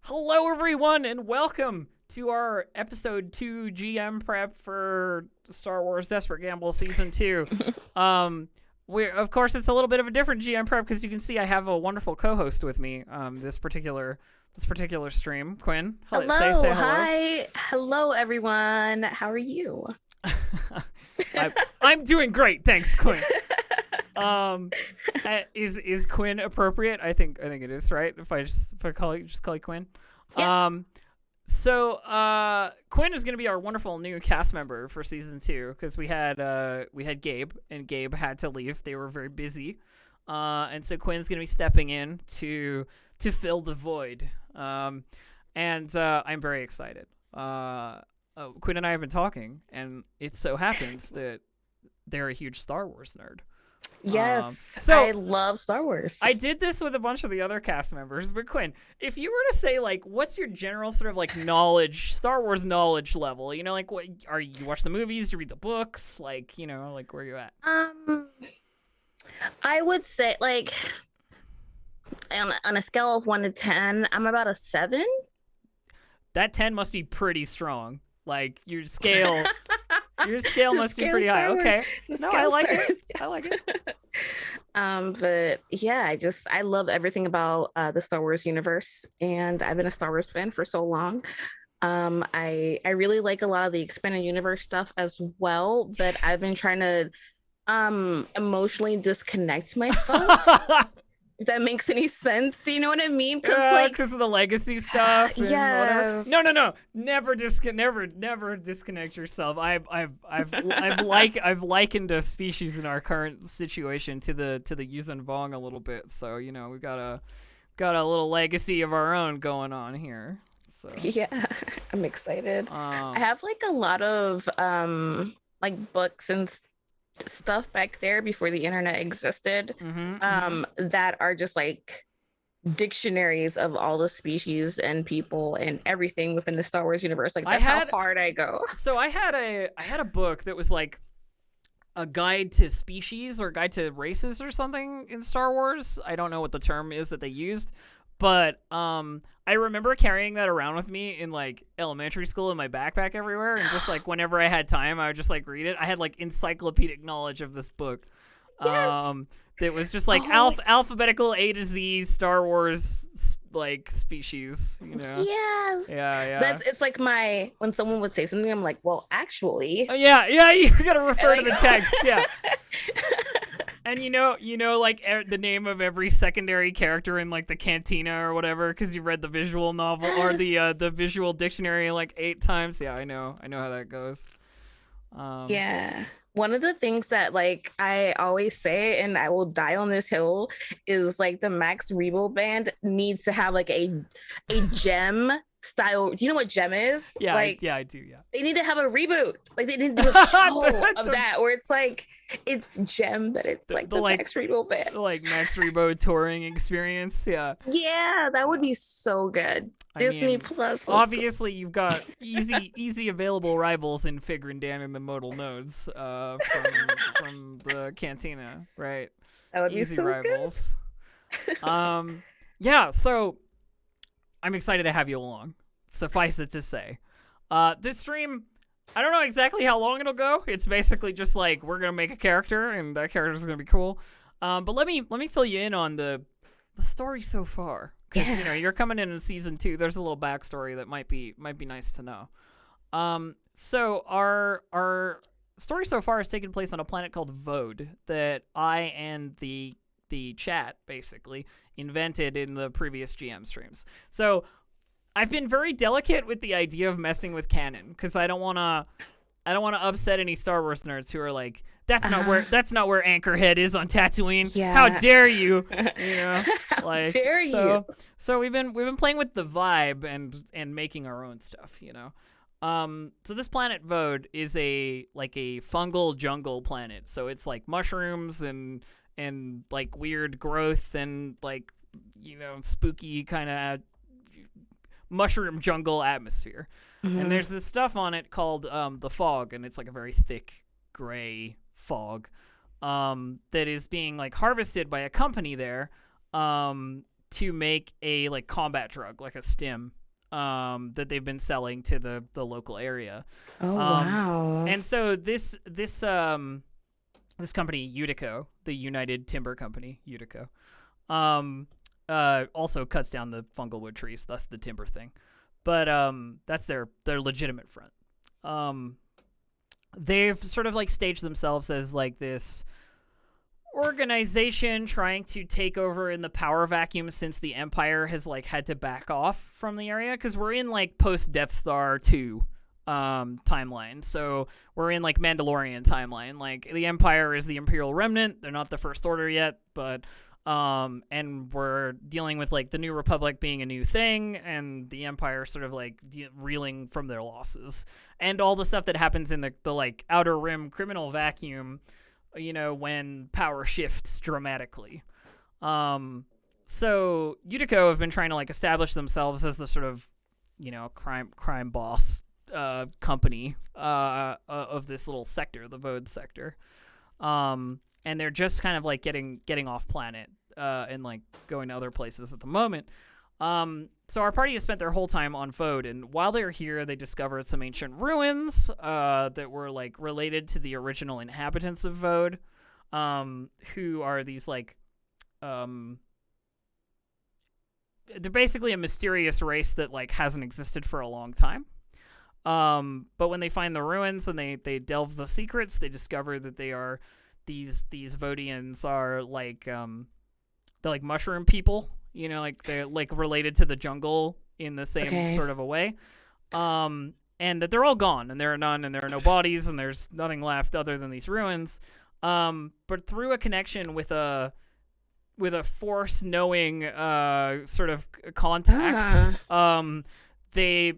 Hello, everyone, and welcome to our episode 2 GM prep for Star Wars Desperate Gamble Season 2. Of course, it's a little bit of a different GM prep because you can see I have a wonderful co-host with me this particular stream. Quinn, Hello, say hello. hi. Hello, everyone. How are you? I'm doing great, thanks, Quinn. Is Quinn appropriate? I think it is, right? If I call you Quinn. Yeah. So Quinn is going to be our wonderful new cast member for season 2 because we had Gabe, and Gabe had to leave. They were very busy, and so Quinn's going to be stepping in to fill the void. And I'm very excited. Quinn and I have been talking, and it so happens that they're a huge Star Wars nerd. Yes, so I love Star Wars. I did this with a bunch of the other cast members, but Quinn, if you were to say, like, what's your general sort of, like, Star Wars knowledge level? You know, like, what you watch the movies, do you read the books? Like, you know, like, where are you at? I would say, like, on a scale of 1 to 10, I'm about a 7. That 10 must be pretty strong. Like, your scale must be pretty high. Okay. No, I like it. Yes. I like it. But yeah, I love everything about the Star Wars universe, and I've been a Star Wars fan for so long. I really like a lot of the expanded universe stuff as well, but I've been trying to emotionally disconnect myself. If that makes any sense. Do you know what I mean? Because of the legacy stuff. Yes. No. Never disconnect yourself. I've likened a species in our current situation to the Yuuzhan Vong a little bit. So, you know, we got a little legacy of our own going on here. So yeah, I'm excited. I have like a lot of like books and stuff back there before the internet existed, that are just like dictionaries of all the species and people and everything within the Star Wars universe. Like, that's how hard I go. So I had a book that was like a guide to species or guide to races or something in Star Wars. I don't know what the term is that they used, but I remember carrying that around with me in like elementary school in my backpack everywhere, and just like whenever I had time, I would just like read it. I had like encyclopedic knowledge of this book. Yes. That was just like alphabetical A to Z Star Wars like species, you know. Yes. Yeah. It's like when someone would say something, I'm like, well, actually. Yeah, you gotta refer to the text. Yeah. And you know, like the name of every secondary character in like the cantina or whatever, because you read the visual novel or the visual dictionary like 8 times. Yeah, I know how that goes. Yeah. One of the things that like I always say, and I will die on this hill, is like the Max Rebo band needs to have like a gem style. Do you know what gem is? Yeah, like, I do. Yeah, they need to have a reboot. Like, they need to do a show of that, where it's like it's gem, but it's like the Max Rebo band, like Max Rebo touring experience. Yeah, that would be so good. Disney Plus. Obviously, you've got easy available rivals in Figrin and Dan and the modal nodes from the cantina, right? That would easy be so rivals. Good. Yeah. So I'm excited to have you along. Suffice it to say, this stream, I don't know exactly how long it'll go. It's basically just like we're gonna make a character, and that character is gonna be cool. But let me fill you in on the story so far. Because you know, you're coming in season 2. There's a little backstory that might be nice to know. So our story so far has taken place on a planet called Vode that I and the chat basically invented in the previous GM streams. So I've been very delicate with the idea of messing with canon because I don't want to upset any Star Wars nerds who are like, that's not where Anchorhead is on Tatooine. Yeah. How dare you? You know, like, how dare you? So we've been playing with the vibe and making our own stuff, you know. So this planet Vode is a fungal jungle planet. So it's like mushrooms and like weird growth and like, you know, spooky kind of mushroom jungle atmosphere. And there's this stuff on it called the fog, and it's like a very thick gray fog that is being like harvested by a company there to make a like combat drug, like a stim, that they've been selling to the local area. Oh Um, wow. and so this company, Utico, the United Timber Company, Utico, also cuts down the fungal wood trees, thus the timber thing. But that's their legitimate front. They've sort of like staged themselves as like this organization trying to take over in the power vacuum since the Empire has like had to back off from the area, because we're in like post Death Star 2 timeline. So we're in like Mandalorian timeline. Like the Empire is the Imperial Remnant. They're not the First Order yet, but and we're dealing with like the New Republic being a new thing, and the Empire sort of like reeling from their losses, and all the stuff that happens in the like Outer Rim criminal vacuum, you know, when power shifts dramatically. So Utico have been trying to like establish themselves as the sort of, you know, crime boss company of this little sector, the Vode sector. And they're just kind of like getting off planet and like going to other places at the moment. So our party has spent their whole time on Vode, and while they're here, they discovered some ancient ruins that were like related to the original inhabitants of Vode, who are these like they're basically a mysterious race that like hasn't existed for a long time. But when they find the ruins and they delve the secrets, they discover that they are these Vodians are like they're like mushroom people, you know, like they're like related to the jungle in the same sort of a way. And that they're all gone, and there are none, and there are no bodies, and there's nothing left other than these ruins. But through a connection with a force knowing sort of contact, they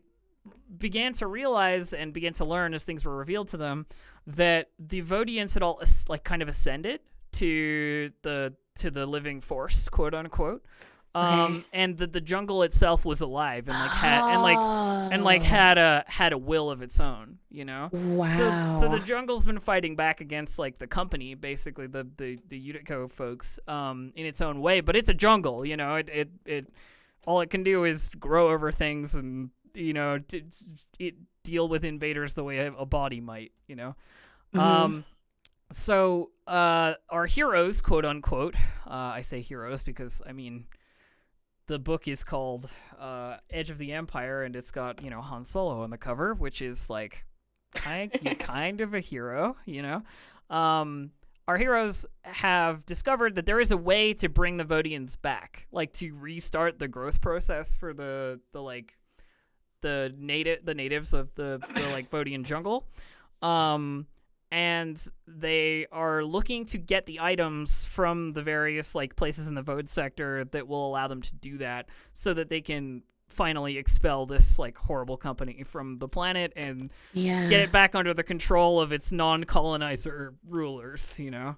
began to realize and began to learn as things were revealed to them that the Vodians had all like kind of ascended to the living force, quote unquote. And that the jungle itself was alive and like had a will of its own, you know. Wow. So the jungle's been fighting back against like the company, basically the Utico folks, in its own way, but it's a jungle, you know. It all it can do is grow over things and, you know, deal with invaders the way a body might, you know. So our heroes, quote unquote, I say heroes because I mean the book is called Edge of the Empire, and it's got, you know, Han Solo on the cover, which is like kind of a hero, you know. Our heroes have discovered that there is a way to bring the Vodians back, like to restart the growth process for the natives of the like Vodian jungle. And they are looking to get the items from the various like places in the Vode sector that will allow them to do that, so that they can finally expel this like horrible company from the planet and get it back under the control of its non-colonizer rulers, you know.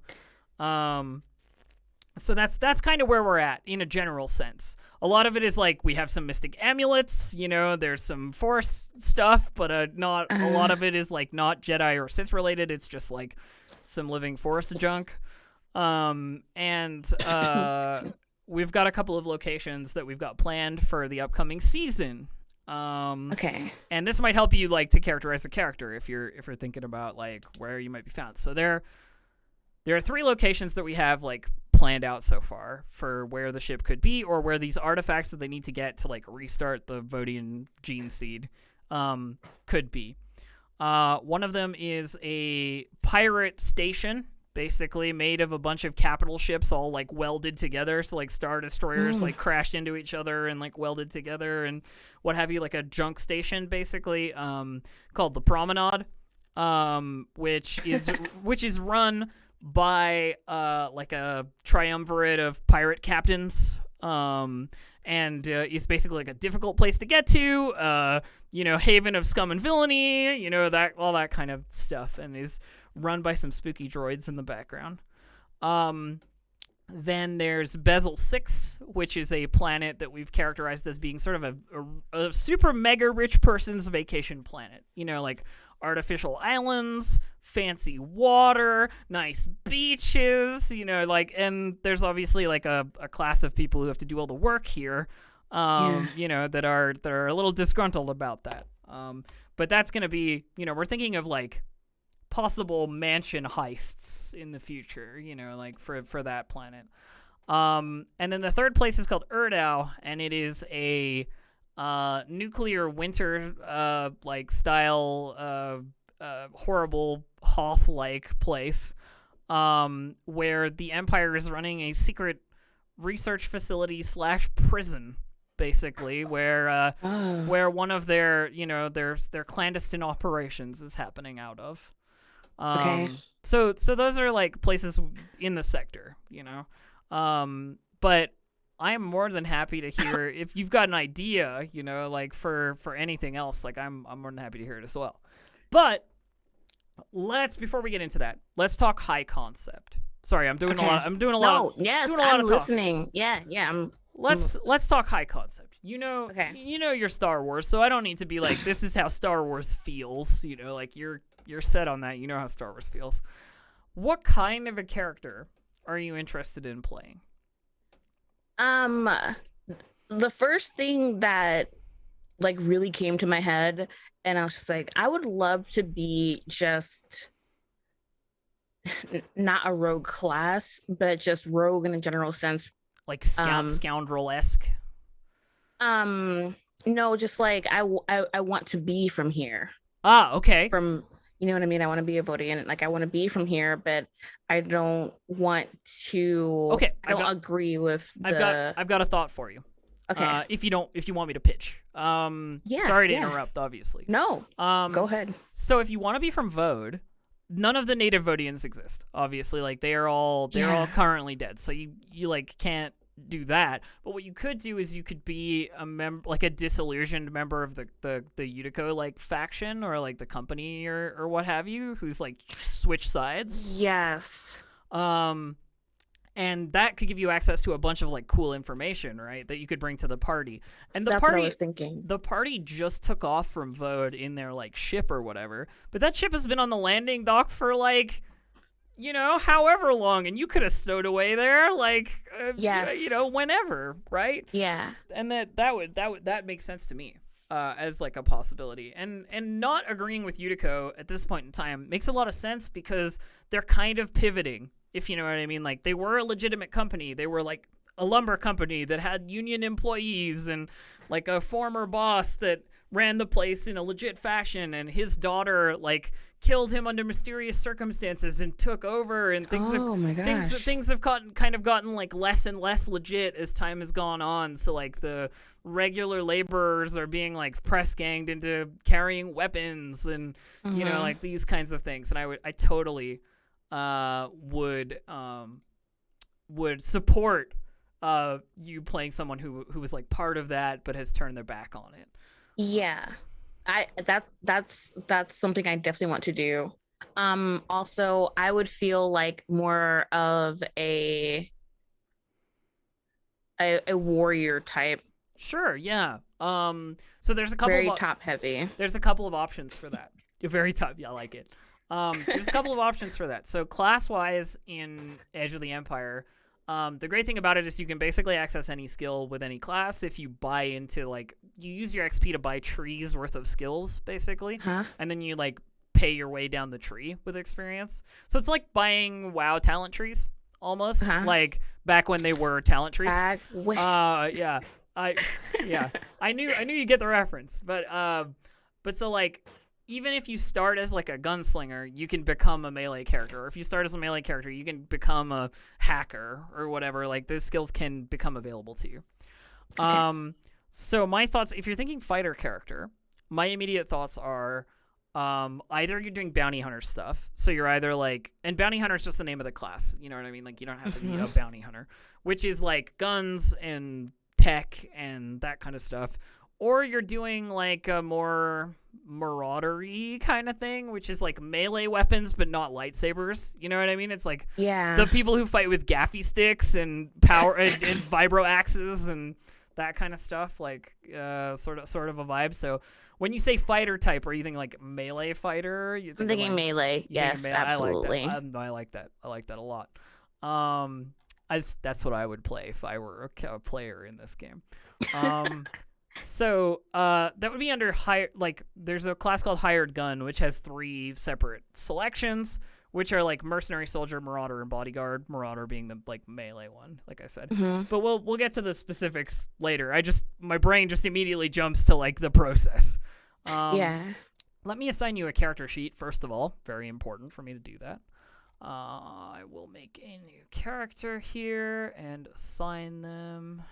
So that's kind of where we're at in a general sense. A lot of it is like we have some mystic amulets, you know, there's some Force stuff, but not a lot of it is like not Jedi or Sith related. It's just like some living Force junk. And we've got a couple of locations that we've got planned for the upcoming season. And this might help you like to characterize the character if you're thinking about like where you might be found. So there are 3 locations that we have like planned out so far for where the ship could be, or where these artifacts that they need to get to like restart the Vodian gene seed could be. One of them is a pirate station, basically made of a bunch of capital ships all like welded together, so like Star Destroyers like crashed into each other and like welded together and what have you, like a junk station basically, called the Promenade, which is run by like a triumvirate of pirate captains, and it's basically like a difficult place to get to, you know, haven of scum and villainy, you know, that all that kind of stuff, and is run by some spooky droids in the background. Then there's Bezel 6, which is a planet that we've characterized as being sort of a super mega rich person's vacation planet. You know, like artificial islands, fancy water, nice beaches, you know, like, and there's obviously like a class of people who have to do all the work here, you know, that are a little disgruntled about that. But that's going to be, you know, we're thinking of like possible mansion heists in the future, you know, like for that planet. And then the third place is called Erdau, and it is a nuclear winter like style horrible Hoth-like place where the Empire is running a secret research facility / prison, basically, where one of their, you know, their clandestine operations is happening out of. Okay. So those are like places in the sector, you know. But I am more than happy to hear if you've got an idea, you know, like for anything else. Like I'm more than happy to hear it as well. But before we get into that, let's talk high concept. Sorry, I'm doing a lot. I'm doing a lot. Yes, doing a lot I'm of listening. Yeah. Let's talk high concept. You know, Okay. you know your Star Wars, so I don't need to be like, this is how Star Wars feels. You know, like you're set on that. You know how Star Wars feels. What kind of a character are you interested in playing? The first thing that like really came to my head, and I was just like, I would love to be just not a rogue class, but just rogue in a general sense. Like scoundrel-esque? No, just like I want to be from here. Ah, okay. From, you know what I mean? I want to be a Vodian. Like I want to be from here, but I don't want to. Okay, I don't agree with I've got a thought for you. Okay. If you want me to pitch. Sorry to interrupt, obviously. No. Go ahead. So if you want to be from Vode, none of the native Vodians exist. Obviously, like they're all currently dead. So you like can't do that. But what you could do is you could be a member, like a disillusioned member of the Utico like faction or like the company or what have you, who's like switch sides. Yes. And that could give you access to a bunch of like cool information, right? That you could bring to the party. And That's what I was thinking. The party just took off from Vode in their like ship or whatever, but that ship has been on the landing dock for like, you know, however long, and you could have stowed away there, like, yes, you know, whenever, right? Yeah. And that makes sense to me. As like a possibility, and not agreeing with Utico at this point in time makes a lot of sense because they're kind of pivoting, if you know what I mean. Like they were a legitimate company, they were like a lumber company that had union employees and like a former boss that ran the place in a legit fashion, and his daughter like killed him under mysterious circumstances and took over, and things have gotten like less and less legit as time has gone on. So like the regular laborers are being like press ganged into carrying weapons and you know, like these kinds of things. And I totally would support you playing someone who was like part of that but has turned their back on it. Yeah. That's something I definitely want to do. Also, I would feel like more of a warrior type. Sure, yeah. So there's a couple very top heavy. There's a couple of options for that. You're very top. Yeah, I like it. There's a couple of options for that. So class-wise in Edge of the Empire, the great thing about it is you can basically access any skill with any class if you buy into, like, you use your XP to buy trees worth of skills, basically, and then you, like, pay your way down the tree with experience. So it's like buying WoW talent trees, almost, like back when they were talent trees. Yeah. I knew you get the reference, but so like, even if you start as like a gunslinger, you can become a melee character. Or if you start as a melee character, you can become a hacker or whatever. Like those skills can become available to you. Okay. So my thoughts, if you're thinking fighter character, my immediate thoughts are either you're doing bounty hunter stuff. So you're either like, and bounty hunter is just the name of the class. You know what I mean? Like you don't have to be a bounty hunter, which is like guns and tech and that kind of stuff. or you're doing like a more maraudery kind of thing, which is like melee weapons but not lightsabers. You know what I mean? It's like the people who fight with gaffy sticks and power and vibro axes and that kind of stuff, like sort of a vibe. So when you say fighter type, are you thinking like melee fighter? I'm thinking like, melee. Yes, melee? Absolutely. I like that. I like that a lot. That's what I would play if I were a player in this game. So that would be under there's a class called Hired Gun, which has 3 separate selections, which are like Mercenary Soldier, Marauder, and Bodyguard. Marauder being the like melee one, like I said. Mm-hmm. But we'll get to the specifics later. My brain just immediately jumps to like the process. Let me assign you a character sheet first of all. Very important for me to do that. I will make a new character here and assign them.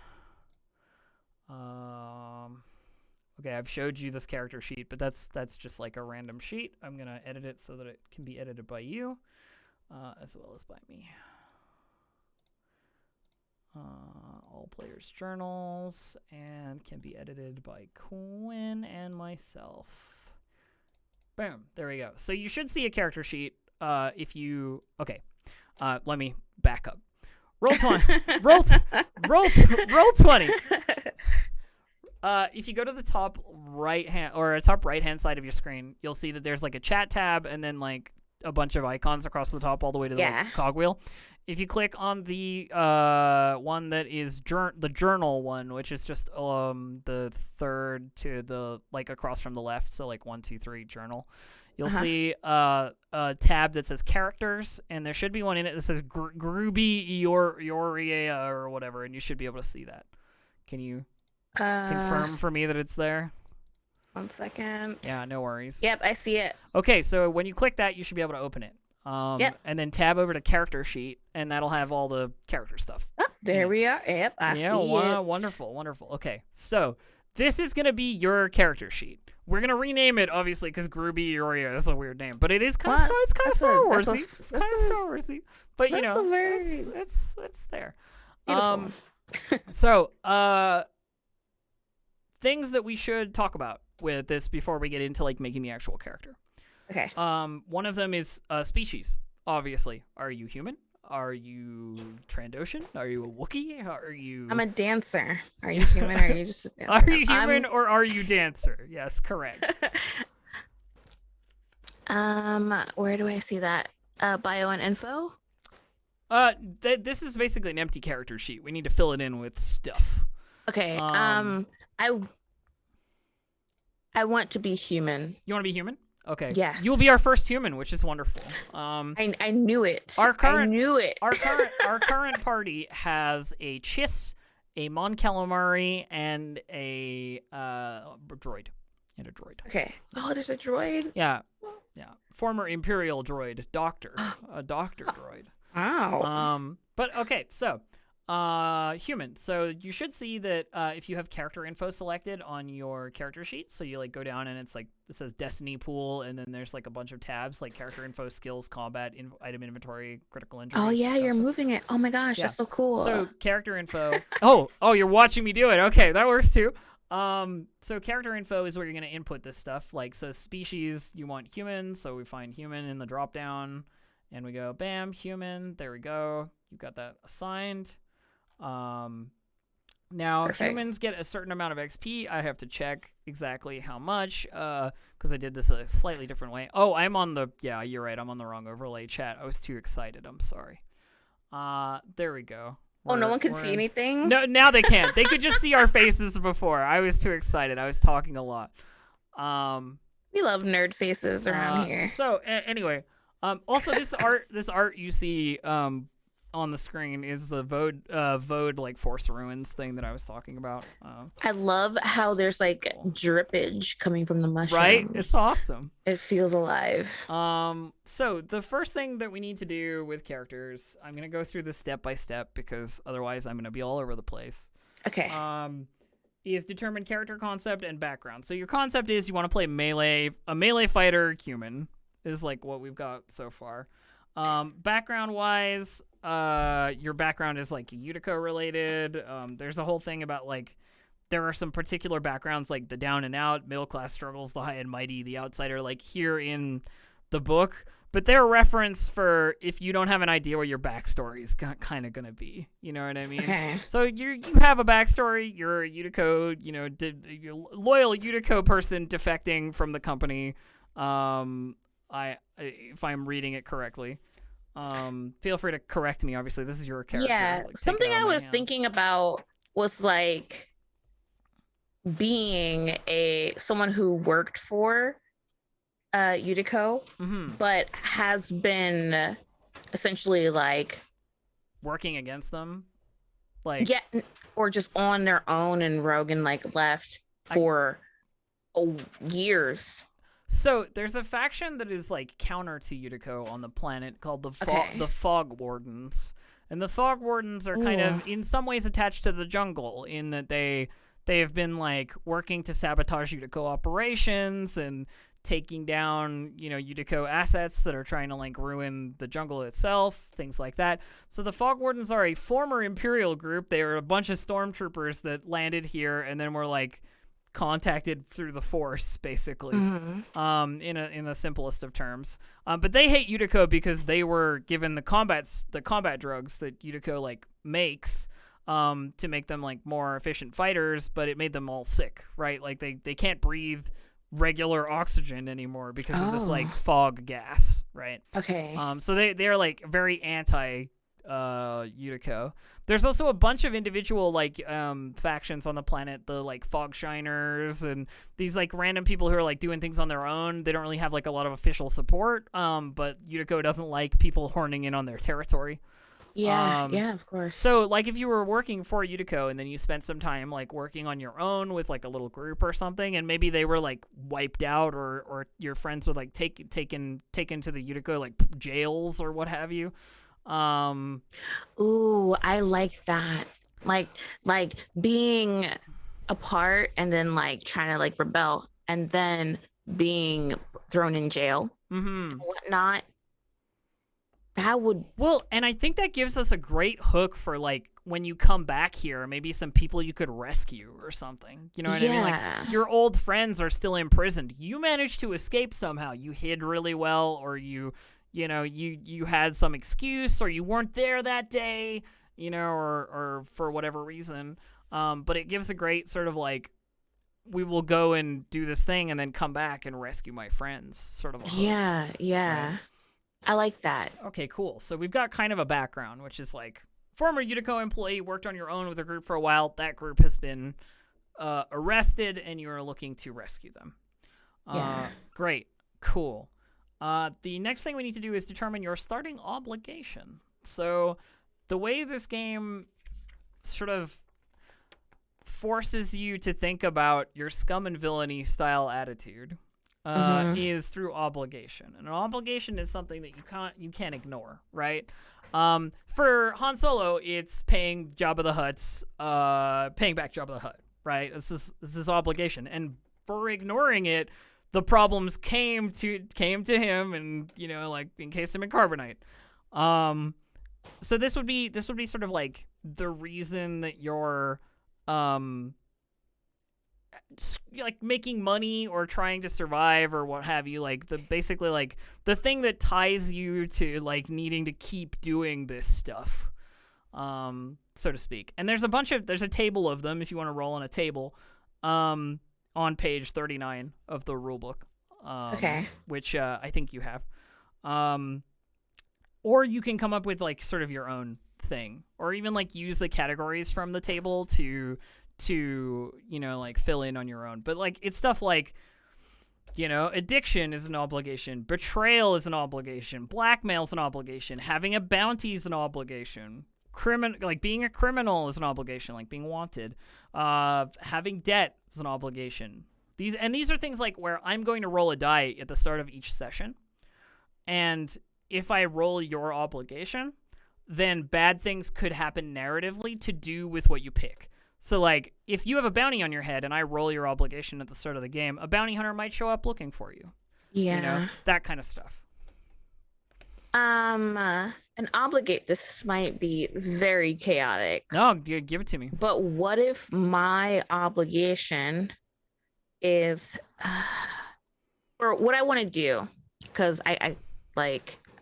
Okay, I've showed you this character sheet, but that's just like a random sheet. I'm gonna edit it so that it can be edited by you, as well as by me. All players' journals and can be edited by Quinn and myself. Boom, there we go. So you should see a character sheet. Let me back up. Roll 20. roll 20. If you go to the top right hand side of your screen, you'll see that there's like a chat tab and then like a bunch of icons across the top all the way to the cogwheel. If you click on the one that is the journal one, which is just the third to the like across from the left, so like 1, 2, 3 journal. You'll see a tab that says characters, and there should be one in it that says Gruby Ioria or whatever, and you should be able to see that. Can you confirm for me that it's there? 1 second. Yeah, no worries. Yep, I see it. Okay, so when you click that, you should be able to open it. And then tab over to character sheet, and that'll have all the character stuff. Oh, there we are. Yep, I see it. Wonderful. Okay, so this is going to be your character sheet. We're going to rename it, obviously, because Gruby Ioria is a weird name, but it is kind of Star Warsy. It's kind of Star Warsy. But, you know, it's there. So, things that we should talk about with this before we get into, like, making the actual character. Okay. One of them is species, obviously. Are you human? Are you Trandoshan? Are you a Wookiee? Are you... I'm a dancer. Are you human or are you just a dancer? Are you human or are you dancer? Yes, correct. Where do I see that? Bio and info? This is basically an empty character sheet. We need to fill it in with stuff. Okay. I want to be human. You want to be human? Okay. Yes. You'll be our first human, which is wonderful. I knew it. I knew it. Our current party has a Chiss, a Mon Calamari, and a droid. Okay. Oh, there's a droid. Yeah. Former Imperial droid, Doctor, a Doctor droid. Wow. But okay, so human. So you should see that if you have character info selected on your character sheet, so you like go down and it's like it says Destiny pool, and then there's like a bunch of tabs like character info, skills, combat, item inventory, critical injury. Oh yeah, you're moving it. Oh my gosh, that's so cool. So character info. oh, you're watching me do it. Okay, that works too. So character info is where you're gonna input this stuff. Like so, species you want human, so we find human in the drop down, and we go bam, human. There we go. You've got that assigned. Now Perfect. Humans get a certain amount of XP. I have to check exactly how much, because I did this a slightly different way. Oh, yeah, you're right. I'm on the wrong overlay chat. I was too excited. I'm sorry. There we go. No one can see anything? No, now they can't. They could just see our faces before. I was too excited. I was talking a lot. We love nerd faces around here. So anyway, also this art you see, on the screen is the Vode like Force Ruins thing that I was talking about. I love how there's like drippage coming from the mushrooms. Right? It's awesome. It feels alive. So the first thing that we need to do with characters, I'm going to go through this step by step because otherwise I'm going to be all over the place. Okay. Is determine character concept and background. So your concept is you want to play a melee fighter human is like what we've got so far. Background wise, your background is like Utica related. There's a whole thing about like there are some particular backgrounds like the down and out, middle class struggles, the high and mighty, the outsider, like here in the book. But they're reference for if you don't have an idea what your backstory is kind of going to be. You know what I mean? Okay. So you have a backstory. You're a Utico, you're a loyal Utico person defecting from the company. If I'm reading it correctly. Feel free to correct me. Obviously, this is your character. Yeah. Like, Something I was thinking about was like being someone who worked for Utico, but has been essentially like working against them, or just on their own and rogue and like left for years. So there's a faction that is like counter to Utico on the planet called the Fog Wardens, and the Fog Wardens are kind of in some ways attached to the jungle in that they have been like working to sabotage Utico operations and taking down, Utico assets that are trying to like ruin the jungle itself, things like that. So the Fog Wardens are a former Imperial group. They are a bunch of stormtroopers that landed here and then were like contacted through the Force, basically, in the simplest of terms. But they hate Utico because they were given the combat drugs that Utico like makes to make them like more efficient fighters, but it made them all sick, right? Like they can't breathe regular oxygen anymore because of this like fog gas, right? Okay. So they're like very anti Utico. There's also a bunch of individual like factions on the planet, the like fog shiners and these like random people who are like doing things on their own. They don't really have like a lot of official support, but Utico doesn't like people horning in on their territory. Yeah, of course. So, like, if you were working for Utico and then you spent some time, like, working on your own with, like, a little group or something, and maybe they were, like, wiped out or your friends would, like, taken to the Utico, like, jails or what have you. Ooh, I like that. Like being apart and then, like, trying to, like, rebel and then being thrown in jail and whatnot. That would... Well, and I think that gives us a great hook for, like, when you come back here, maybe some people you could rescue or something. You know what I mean? Like, your old friends are still imprisoned. You managed to escape somehow. You hid really well, or you had some excuse, or you weren't there that day, or for whatever reason. But it gives a great sort of, like, we will go and do this thing and then come back and rescue my friends sort of a hook. Yeah. Right? I like that. Okay, cool. So we've got kind of a background, which is like former Utico employee, worked on your own with a group for a while. That group has been arrested, and you are looking to rescue them. Great. Cool. The next thing we need to do is determine your starting obligation. So the way this game sort of forces you to think about your scum and villainy style attitude is through obligation. And an obligation is something that you can't ignore, right? For Han Solo, it's paying back Jabba the Hutt, right? This is obligation. And for ignoring it, the problems came to him and, like encased him in carbonite. So this would be sort of like the reason that you're like making money or trying to survive or what have you, like basically like the thing that ties you to like needing to keep doing this stuff, so to speak. And there's a table of them if you want to roll on a table, on page 39 of the rulebook, which I think you have, or you can come up with like sort of your own thing, or even like use the categories from the table to like fill in on your own. But like it's stuff like, addiction is an obligation, betrayal is an obligation, blackmail is an obligation, having a bounty is an obligation, like being a criminal is an obligation, like being wanted, having debt is an obligation. These are things like where I'm going to roll a die at the start of each session, and if I roll your obligation, then bad things could happen narratively to do with what you pick. So, like, if you have a bounty on your head and I roll your obligation at the start of the game, a bounty hunter might show up looking for you. Yeah. That kind of stuff. An obligate. This might be very chaotic, No, give it to me. but what if my obligation is, or what I want to do, because I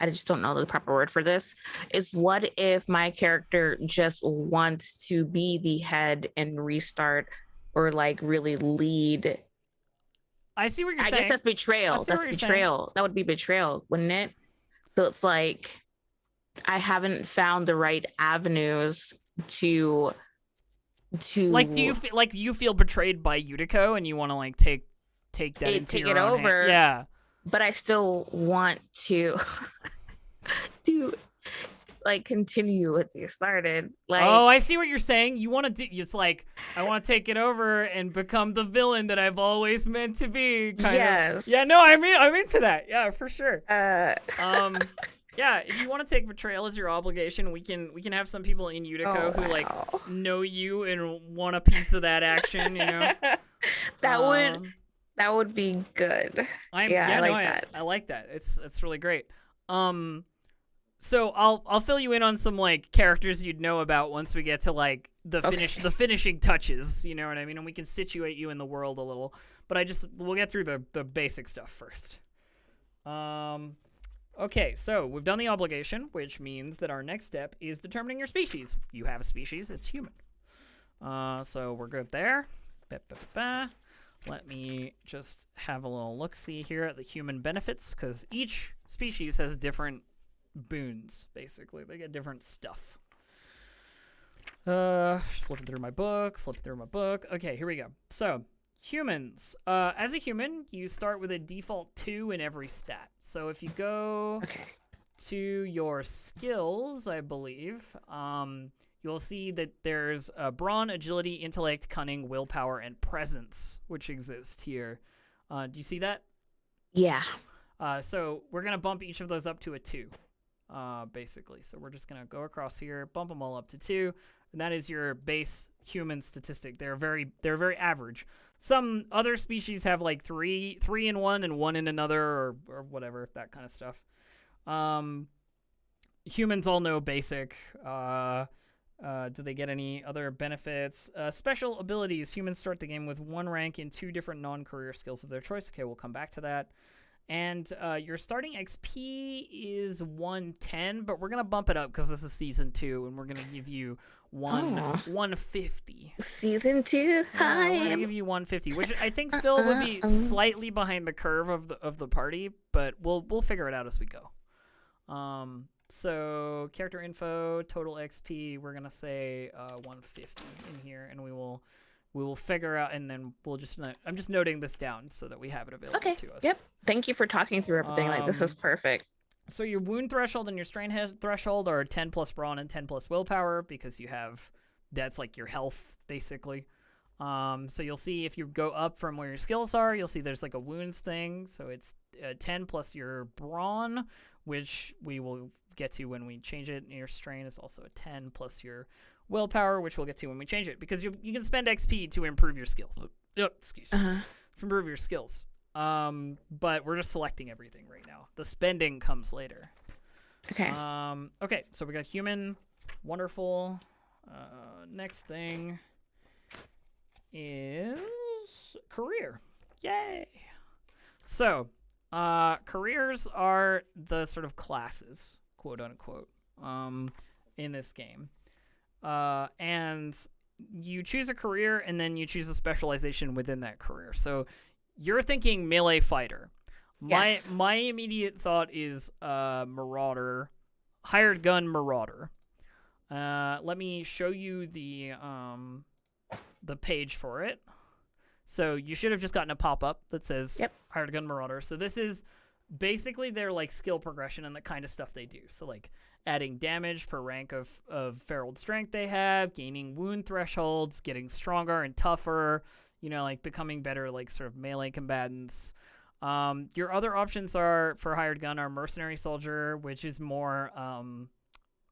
just don't know the proper word for this, is what if my character just wants to be the head and restart or like really lead? I see what you're I saying. guess that's betrayal. That's betrayal. That would be betrayal, wouldn't it? So it's like I haven't found the right avenues to Like, do you feel betrayed by Yutiko and you want to like take that into take your it own over? hand? Yeah. But I still want to to like continue what you started. Like, Oh, I see what you're saying. You want to do, it's like, I want to take it over and become the villain that I've always meant to be. yes. Yeah, no, I'm into that. Yeah, for sure. Uh, Yeah, if you want to take betrayal as your obligation, we can have some people in Yutiko who like know you and want a piece of that action, you know. that would be good. I like that. I like that. It's really great. So I'll fill you in on some like characters you'd know about once we get to like the finishing touches, you know what I mean? And we can situate you in the world a little. But we'll get through the basic stuff first. Okay, so we've done the obligation, which means that our next step is determining your species. You have a species, it's human. So we're good there. Let me just have a little look-see here at the human benefits, because each species has different boons, basically. They get different stuff. Flipping through my book. Okay, here we go. So, humans. As a human, you start with a default 2 in every stat. So if you go to your skills, I believe, you'll see that there's brawn, agility, intellect, cunning, willpower, and presence, which exist here. Do you see that? Yeah. So we're going to bump each of those up to a 2, basically. So we're just going to go across here, bump them all up to 2, and that is your base human statistic. They're very average. Some other species have like 3 in one and 1 in another, or whatever, that kind of stuff. Humans all know basic. Do they get any other benefits? Special abilities. Humans start the game with 1 rank in 2 different non-career skills of their choice. Okay, we'll come back to that. And your starting XP is 110, but we're going to bump it up because this is Season 2, and we're going to give you 150. Season 2? Hi. We're going to give you 150, which I think still would be slightly behind the curve of the party, but we'll figure it out as we go. So character info, total XP, we're going to say 150 in here, and we will figure out, and then we'll just I'm just noting this down so that we have it available to us. Yep. Thank you for talking through everything. This is perfect. So your wound threshold and your strain threshold are 10 plus brawn and 10 plus willpower, because that's like your health, basically. So you'll see if you go up from where your skills are, you'll see there's like a wounds thing. So it's 10 plus your brawn, which we will get to when we change it. And your strain is also a 10 plus your willpower, which we'll get to when we change it, because you can spend XP to improve your skills. Excuse me. To improve your skills. But we're just selecting everything right now. The spending comes later. Okay. Okay, so we got human. Wonderful. Next thing is career. Yay. So, careers are the sort of classes, quote unquote, in this game. And you choose a career, and then you choose a specialization within that career. So you're thinking melee fighter. Yes. My immediate thought is Marauder, hired gun Marauder. Let me show you the page for it. So you should have just gotten a pop-up that says hired gun Marauder. So this is basically their like skill progression and the kind of stuff they do. So like adding damage per rank of feral strength they have, gaining wound thresholds, getting stronger and tougher, like becoming better like sort of melee combatants. Your other options are for hired gun are mercenary soldier, which is more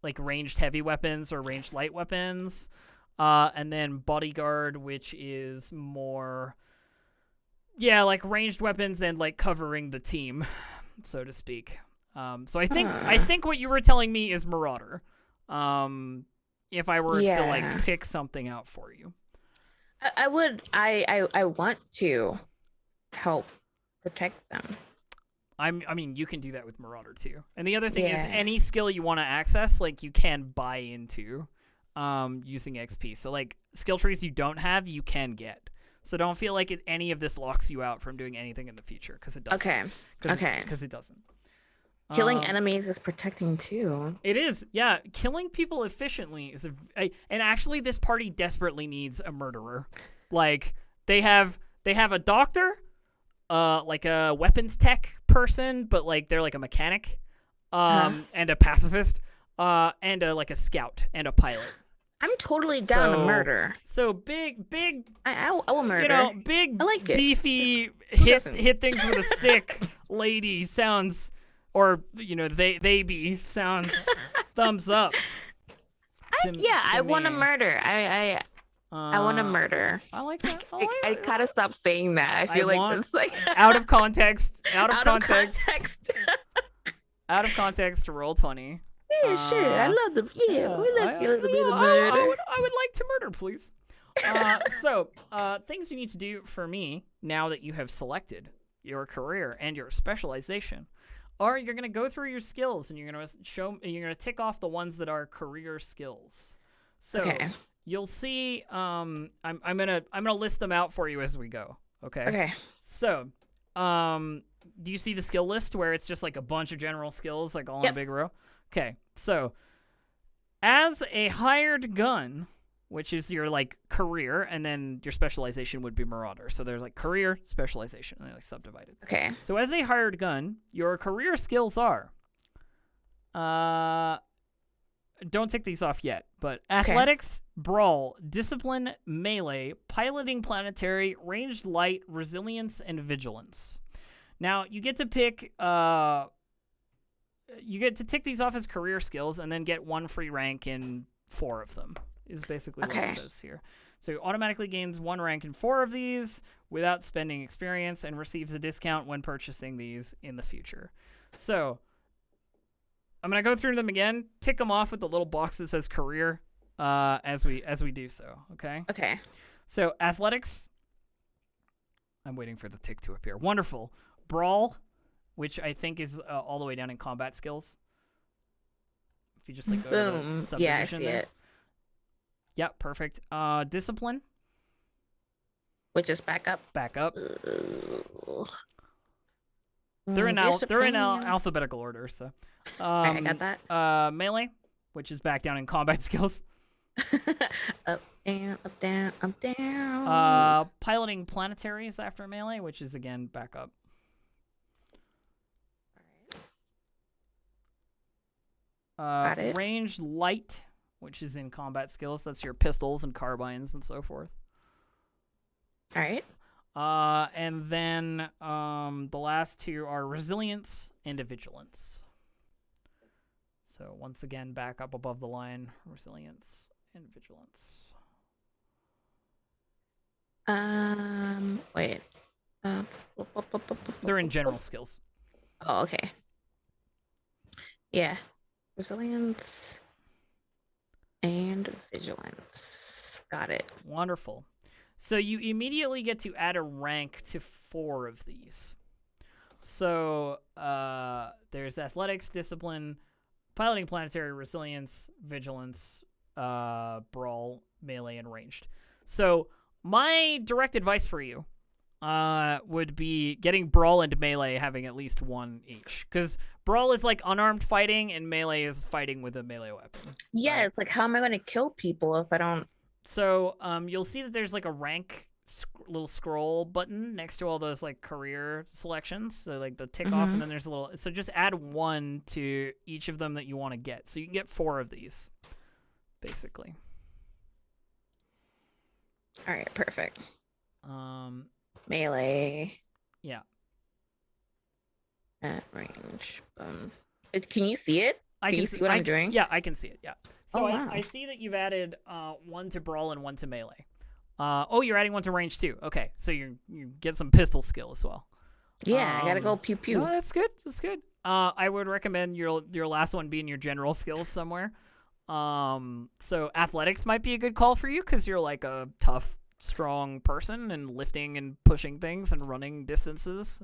like ranged heavy weapons or ranged light weapons. And then bodyguard, which is more like ranged weapons and like covering the team, so to speak. So I think what you were telling me is Marauder. If I were to like pick something out for you, I would. I want to help protect them. I mean, you can do that with Marauder too. And the other thing is, any skill you want to access, like you can buy into, using XP. So like skill trees you don't have, you can get. So don't feel like any of this locks you out from doing anything in the future, because it doesn't. Because it doesn't. Killing enemies is protecting too. It is, yeah. Killing people efficiently is and actually this party desperately needs a murderer. Like they have a doctor, like a weapons tech person, but like they're like a mechanic, and a pacifist, and like a scout and a pilot. I'm totally down to murder. So big. I will murder. You know, big, I like it. Beefy, hit things with a stick. Lady sounds, or you know, they be sounds. Thumbs up. I want to murder. I want to murder. I like that. I gotta stop saying that. I feel like it's like out of context. Out of Out of context. Roll 20. Yeah, sure. I love the we like a little bit of murder. I would like to murder, please. So, things you need to do for me now that you have selected your career and your specialization are you're going to go through your skills and you're going to tick off the ones that are career skills. So, you'll see I'm going to list them out for you as we go, okay? Okay. So, do you see the skill list where it's just like a bunch of general skills like all in a big row? Okay, so as a hired gun, which is your like career, and then your specialization would be Marauder. So there's like career, specialization, and they're like subdivided. Okay. So as a hired gun, your career skills are don't tick these off yet, but athletics, brawl, discipline, melee, piloting planetary, ranged light, resilience, and vigilance. Now you get to pick you get to tick these off as career skills and then get one free rank in 4 of them, is basically what it says here. So automatically gains 1 rank in 4 of these without spending experience and receives a discount when purchasing these in the future. So I'm going to go through them again, tick them off with the little box that says career as we do so, okay? Okay. So athletics, I'm waiting for the tick to appear. Wonderful. Brawl, which I think is all the way down in combat skills. If you just like go to the subdivision I see there. it. Yeah, perfect. Discipline. Which is back up. Back up. Ooh. They're in alphabetical order, so. Right, I got that. Melee, which is back down in combat skills. Up, down, up, down, up, down. Piloting planetary is after melee, which is again back up. Got it. Ranged light, which is in combat skills. That's your pistols and carbines and so forth. All right. And then the last 2 are resilience and vigilance. So once again, back up above the line, resilience and vigilance. Wait. They're in general skills. Oh, okay. Yeah. Resilience and vigilance. Got it. Wonderful. So you immediately get to add a rank to 4 of these. So there's athletics, discipline, piloting planetary, resilience, vigilance, brawl, melee, and ranged. So my direct advice for you would be getting brawl and melee having at least 1 each. Because brawl is like unarmed fighting and melee is fighting with a melee weapon. Yeah, right? It's like, how am I going to kill people if I don't... So you'll see that there's like a rank little scroll button next to all those like career selections. So like the tick off, and then there's a little... So just add 1 to each of them that you want to get. So you can get 4 of these, basically. All right, perfect. Melee. Yeah. At range. Can you see it? Can you see what I'm doing? Yeah, I can see it. Yeah. So wow. I see that you've added 1 to brawl and 1 to melee. You're adding 1 to range too. Okay, so you get some pistol skill as well. Yeah, I gotta go pew pew. No, that's good. That's good. I would recommend your last one being your general skills somewhere. So athletics might be a good call for you because you're like a tough, strong person and lifting and pushing things and running distances.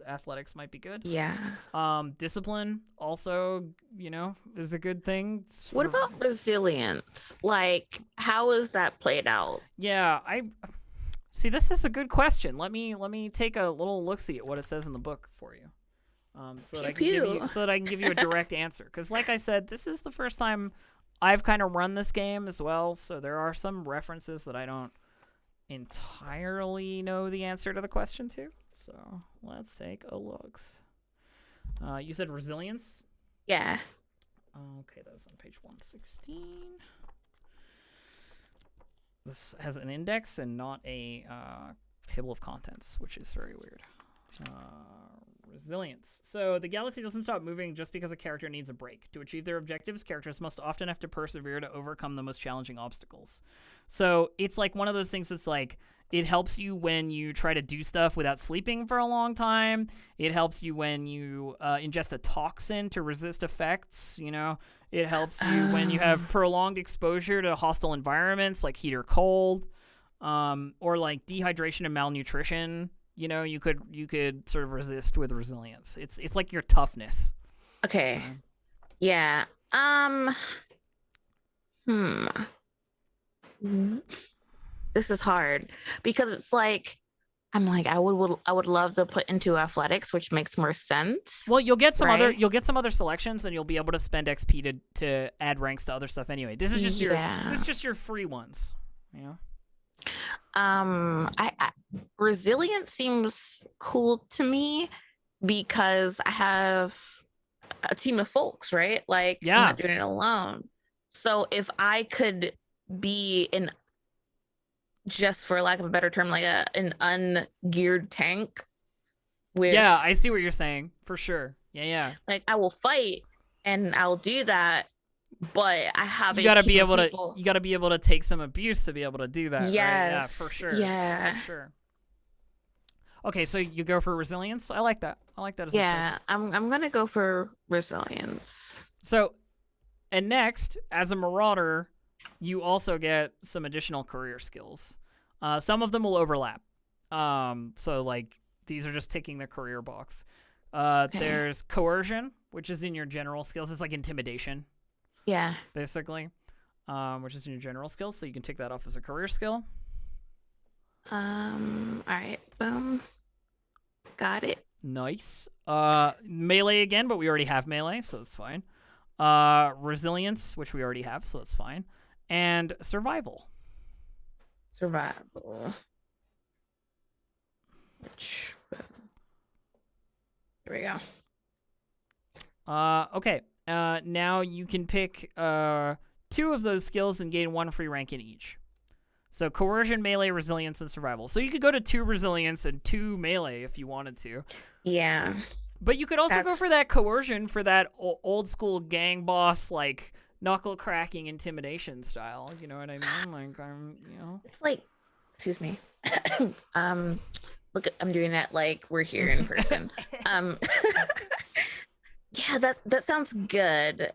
Athletics might be good. Yeah. Discipline also, is a good thing. What about resilience? Like, how is that played out? Yeah, I see. This is a good question. Let me take a little look see at what it says in the book for you. So that I can give you a direct answer. Because, like I said, this is the first time I've kind of run this game as well. So there are some references that I don't entirely know the answer to the question to. So let's take a look. You said resilience? Yeah. Okay, that was on page 116. This has an index and not a table of contents, which is very weird. Resilience. So the galaxy doesn't stop moving just because a character needs a break. To achieve their objectives, characters must often have to persevere to overcome the most challenging obstacles. So it's like one of those things that's like, it helps you when you try to do stuff without sleeping for a long time. It helps you when you ingest a toxin to resist effects, It helps you when you have prolonged exposure to hostile environments like heat or cold, or like dehydration and malnutrition. You could sort of resist with resilience. It's like your toughness. Okay. Yeah. This is hard because it's like I would love to put into athletics, which makes more sense. Well, you'll get some other selections, and you'll be able to spend XP to add ranks to other stuff anyway. This is just your free ones. Resilience seems cool to me because I have a team of folks, right? Like, I'm not doing it alone. So if I could be just for lack of a better term, like an ungeared tank with... Yeah, I see what you're saying, for sure. Yeah. Like, I will fight, and I'll do that, but I have you gotta be able to take some abuse to be able to do that. Yes. Right? Yeah, for sure. Yeah. For sure. Okay, so you go for resilience? I like that. I like that as a choice. Yeah, I'm gonna go for resilience. So, and next, as a Marauder, you also get some additional career skills. Some of them will overlap. So, like, these are just ticking the career box. Okay. There's coercion, which is in your general skills. It's like intimidation. Yeah. Basically. Which is in your general skills, so you can tick that off as a career skill. All right. Boom. Got it. Nice. Melee again, but we already have melee, so that's fine. Resilience, which we already have, so that's fine. And survival. Which... There we go. Okay. Now you can pick 2 of those skills and gain 1 free rank in each. So coercion, melee, resilience, and survival. So you could go to 2 resilience and 2 melee if you wanted to. Yeah. But you could also go for that coercion for that old school gang boss, like, knuckle cracking intimidation style. You know what I mean? Like, It's like, excuse me. Look, I'm doing that like we're here in person. Yeah, that sounds good.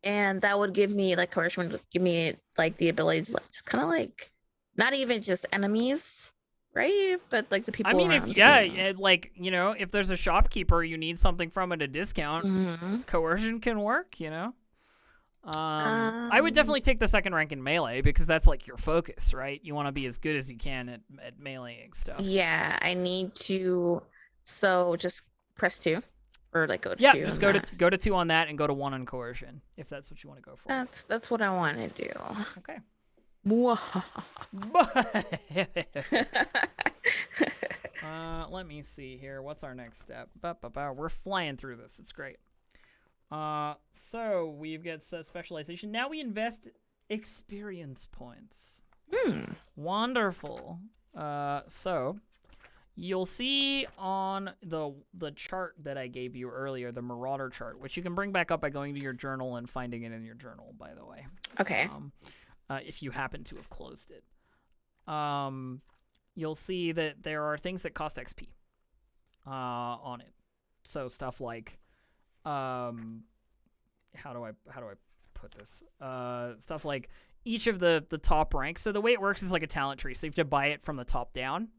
And that would give me, like, coercion would give me, like, the ability to, like, just kind of, like, not even just enemies, right? But, like, the people around. If there's a shopkeeper you need something from at a discount, coercion can work, I would definitely take the second rank in melee because that's, like, your focus, right? You want to be as good as you can at meleeing stuff. Yeah, I need to. So just press 2. Or, like, go to 2. Yeah, just go to 2 on that and go to 1 on coercion if that's what you want to go for. That's what I want to do. Okay. Let me see here. What's our next step? We're flying through this. It's great. So we've got specialization. Now we invest experience points. Wonderful. So you'll see on the chart that I gave you earlier, the Marauder chart, which you can bring back up by going to your journal and finding it in your journal, by the way. Okay. If you happen to have closed it. You'll see that there are things that cost XP on it. So stuff like how do I put this? Stuff like each of the top ranks. So the way it works is like a talent tree. So you have to buy it from the top down.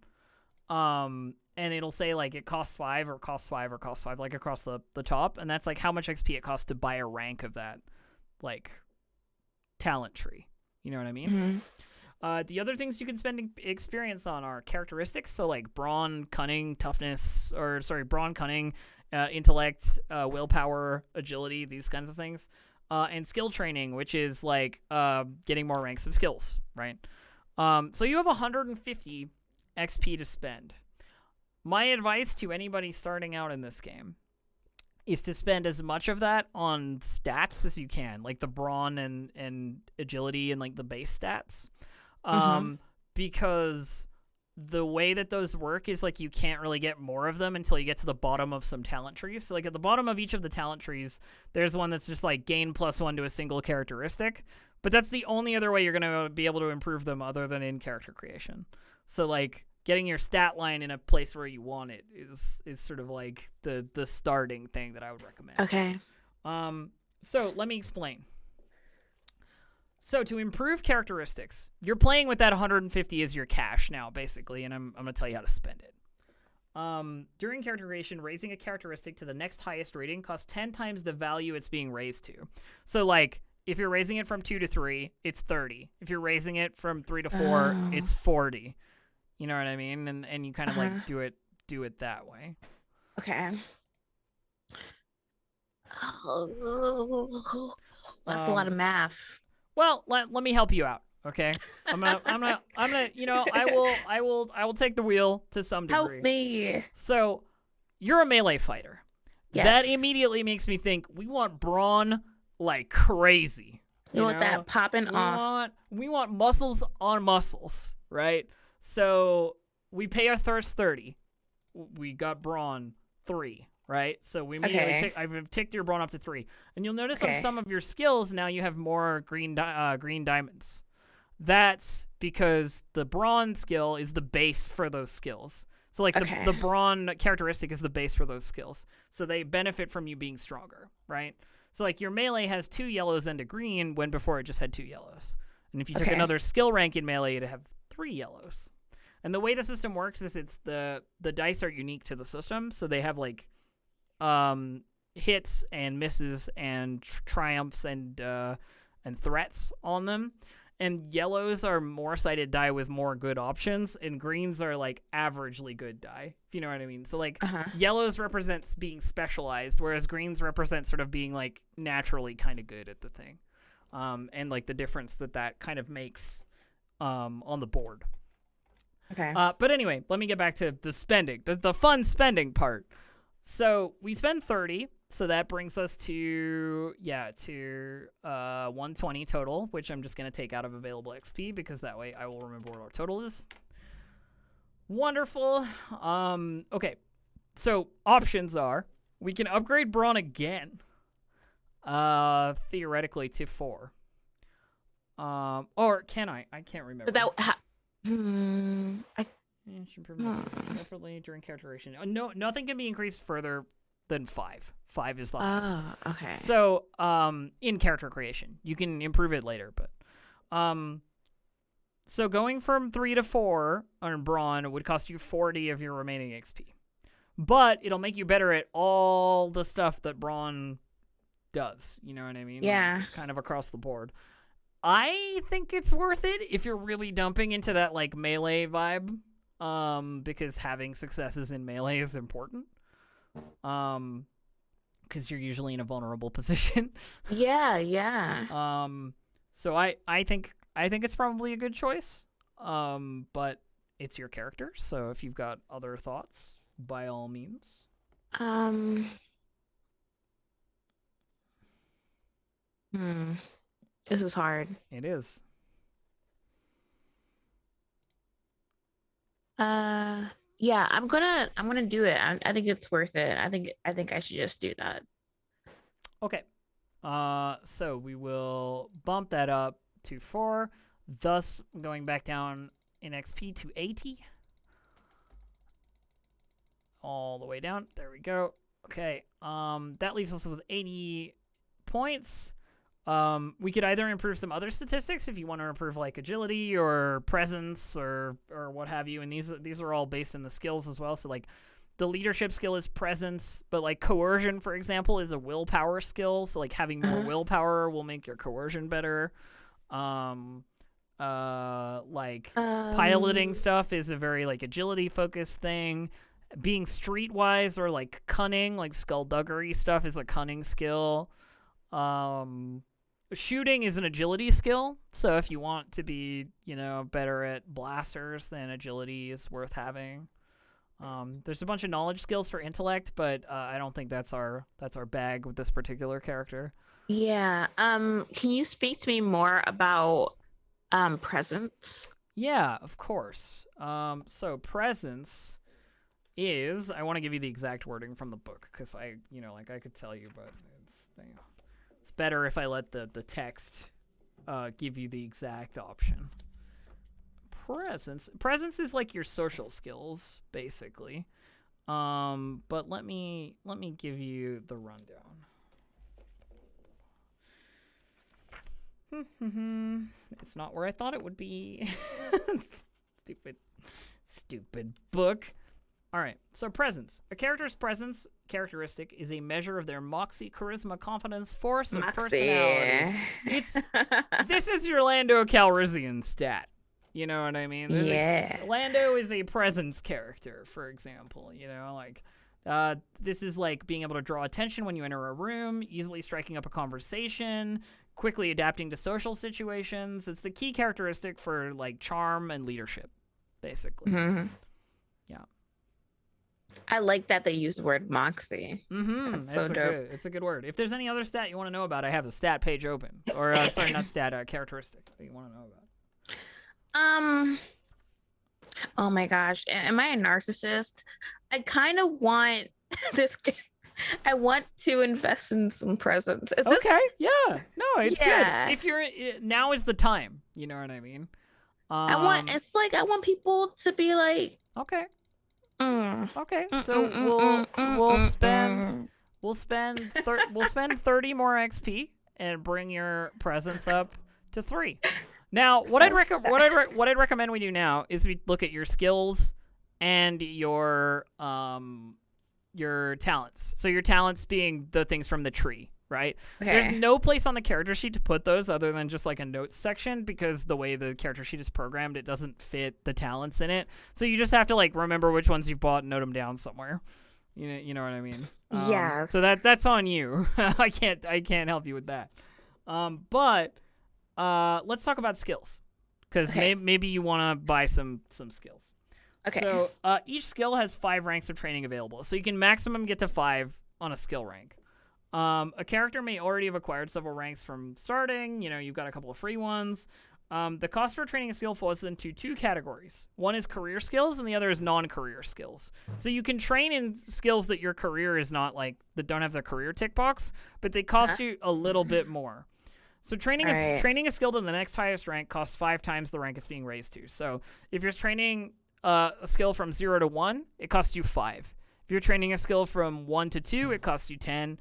And it'll say like it costs 5 or costs 5 or costs 5, like across the top, and that's like how much XP it costs to buy a rank of that like talent tree. You know what I mean? Mm-hmm. The other things you can spend experience on are characteristics, so like brawn, cunning, brawn, cunning, intellect, willpower, agility, these kinds of things, and skill training, which is like getting more ranks of skills, right? So you have 150 XP to spend. My advice to anybody starting out in this game is to spend as much of that on stats as you can, like the brawn and agility and like the base stats. Because the way that those work is like you can't really get more of them until you get to the bottom of some talent trees. So like at the bottom of each of the talent trees, there's one that's just like gain +1 to a single characteristic. But that's the only other way you're going to be able to improve them other than in character creation. So like getting your stat line in a place where you want it is sort of like the starting thing that I would recommend. Okay. So let me explain. So to improve characteristics, you're playing with that 150 as your cash now, basically, and I'm going to tell you how to spend it. During character creation, raising a characteristic to the next highest rating costs 10 times the value it's being raised to. So like if you're raising it from 2 to 3, it's 30. If you're raising it from 3 to 4, it's 40. You know what I mean? And you kind of like do it that way. Okay. That's a lot of math. Well, let me help you out, okay? I'm gonna you know, I will take the wheel to some degree. Help me. So, you're a melee fighter. Yes. That immediately makes me think we want brawn like crazy. You want that popping off. We want muscles on muscles, right? So we pay our thirst 30. We got brawn 3, right? So we immediately I've ticked your brawn up to 3, and you'll notice on some of your skills now you have more green diamonds. That's because the brawn skill is the base for those skills. So like the brawn characteristic is the base for those skills. So they benefit from you being stronger, right? So like your melee has 2 yellows and a green when before it just had 2 yellows. And if you took another skill rank in melee, it'd have 3 yellows. And the way the system works is it's the dice are unique to the system, so they have like hits and misses and triumphs and threats on them. And yellows are more sided die with more good options, and greens are like averagely good die, if you know what I mean. So like yellows represents being specialized, whereas greens represent sort of being like naturally kind of good at the thing, and like the difference that kind of makes on the board. Okay. But anyway, let me get back to the spending, the fun spending part. So we spend 30, so that brings us to 120 total, which I'm just going to take out of available XP because that way I will remember what our total is. Wonderful. Okay, so options are we can upgrade brawn again, theoretically to 4. Or can I? I can't remember. But that separately during character creation. No, nothing can be increased further than 5. 5 is the highest. Okay. So, in character creation, you can improve it later, but, so going from 3 to 4 on brawn would cost you 40 of your remaining XP, but it'll make you better at all the stuff that brawn does. You know what I mean? Yeah. Like, kind of across the board. I think it's worth it if you're really dumping into that like melee vibe, because having successes in melee is important, because you're usually in a vulnerable position. Yeah. So I think it's probably a good choice, but it's your character, so if you've got other thoughts, by all means. This is hard. It is. Yeah, I'm gonna do it. I think it's worth it. I think I should just do that. Okay. So we will bump that up to 4, thus going back down in XP to 80. All the way down. There we go. Okay. That leaves us with 80 points. We could either improve some other statistics if you want to improve like agility or presence or what have you, and these are all based in the skills as well. So like the leadership skill is presence, but like coercion, for example, is a willpower skill. So like having more willpower will make your coercion better. Like piloting stuff is a very like agility focused thing. Being streetwise or like cunning, like skullduggery stuff is a cunning skill. Shooting is an agility skill, so if you want to be, better at blasters, then agility is worth having. There's a bunch of knowledge skills for intellect, but I don't think that's our bag with this particular character. Yeah. Can you speak to me more about presence? Yeah, of course. So presence is, I want to give you the exact wording from the book because I could tell you, but it's better if I let the text give you the exact option. Presence is like your social skills, basically. But let me give you the rundown. It's not where I thought it would be. Stupid book. All right, so presence. A character's presence characteristic is a measure of their moxie, charisma, confidence, force, and personality. This is your Lando Calrissian stat. You know what I mean? Lando is a presence character, for example. This is like being able to draw attention when you enter a room, easily striking up a conversation, quickly adapting to social situations. It's the key characteristic for like charm and leadership, basically. Mm-hmm. Yeah. I like that they use the word moxie. That's so dope. It's a good word. If there's any other stat you want to know about, I have the stat page open. Or sorry, not stat, characteristic that you want to know about. Oh my gosh, am I a narcissist? I kind of want this. I want to invest in some presents. Okay, yeah, no, it's good. If you're now is the time. You know what I mean? I want people to be like, okay. Okay, so we'll spend 30 more XP and bring your presence up to 3. Now, what I'd recommend we do now is we look at your skills and your talents. So your talents being the things from the tree, right? Okay. There's no place on the character sheet to put those other than just like a notes section because the way the character sheet is programmed, it doesn't fit the talents in it. So you just have to like remember which ones you've bought and note them down somewhere. You know what I mean? Yes. So that's on you. I can't help you with that. But let's talk about skills because maybe you want to buy some skills. Okay. So each skill has 5 ranks of training available. So you can maximum get to 5 on a skill rank. A character may already have acquired several ranks from starting. You've got a couple of free ones. The cost for training a skill falls into 2 categories. One is career skills and the other is non-career skills. So you can train in skills that your career is not like, that don't have the career tick box, but they cost you a little bit more. So training a skill to the next highest rank costs 5 times the rank it's being raised to. So if you're training a skill from 0 to 1, it costs you 5. If you're training a skill from 1 to 2, it costs you 10,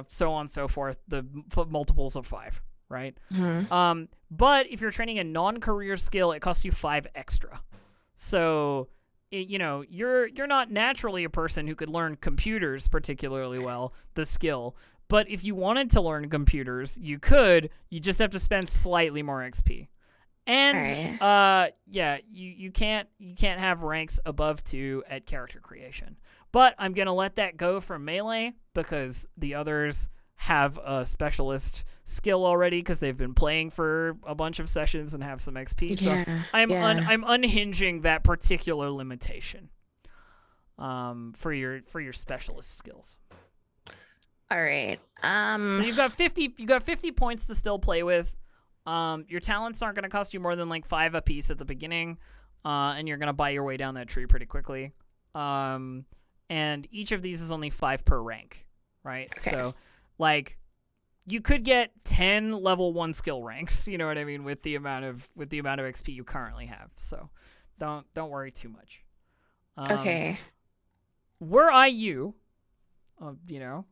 so on and so forth, the multiples of 5, right? Mm-hmm. But if you're training a non-career skill, it costs you 5 extra. So, you're not naturally a person who could learn computers particularly well, the skill. But if you wanted to learn computers, you could. You just have to spend slightly more XP. And you can't have ranks above 2 at character creation. But I'm gonna let that go for melee because the others have a specialist skill already because they've been playing for a bunch of sessions and have some XP. So I'm unhinging that particular limitation for your specialist skills. All right. So you've got 50 points to still play with. Your talents aren't going to cost you more than like 5 apiece at the beginning, and you're going to buy your way down that tree pretty quickly. And each of these is only 5 per rank, right? Okay. So, like, you could get 10 level 1 skill ranks. You know what I mean, with the amount of XP you currently have. So, don't worry too much. Okay. Were I you, You know,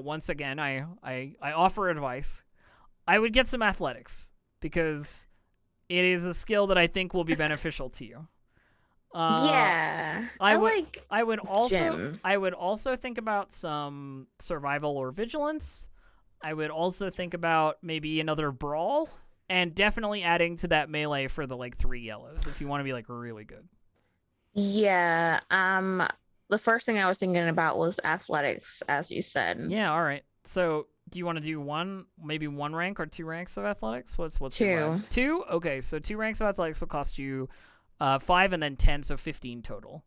once again, I offer advice. I would get some athletics because it is a skill that I think will be beneficial to you. Yeah, I would. like I would also. gym. I would also think about some survival or vigilance. I would also think about maybe another brawl, and definitely adding to that melee for the like 3 yellows if you want to be like really good. Yeah. The first thing I was thinking about was athletics, as you said. Yeah. All right. So do you want to do maybe one rank or 2 ranks of athletics? What's your vibe? 2. 2. Okay. So 2 ranks of athletics will cost you 5 and then 10, so 15 total.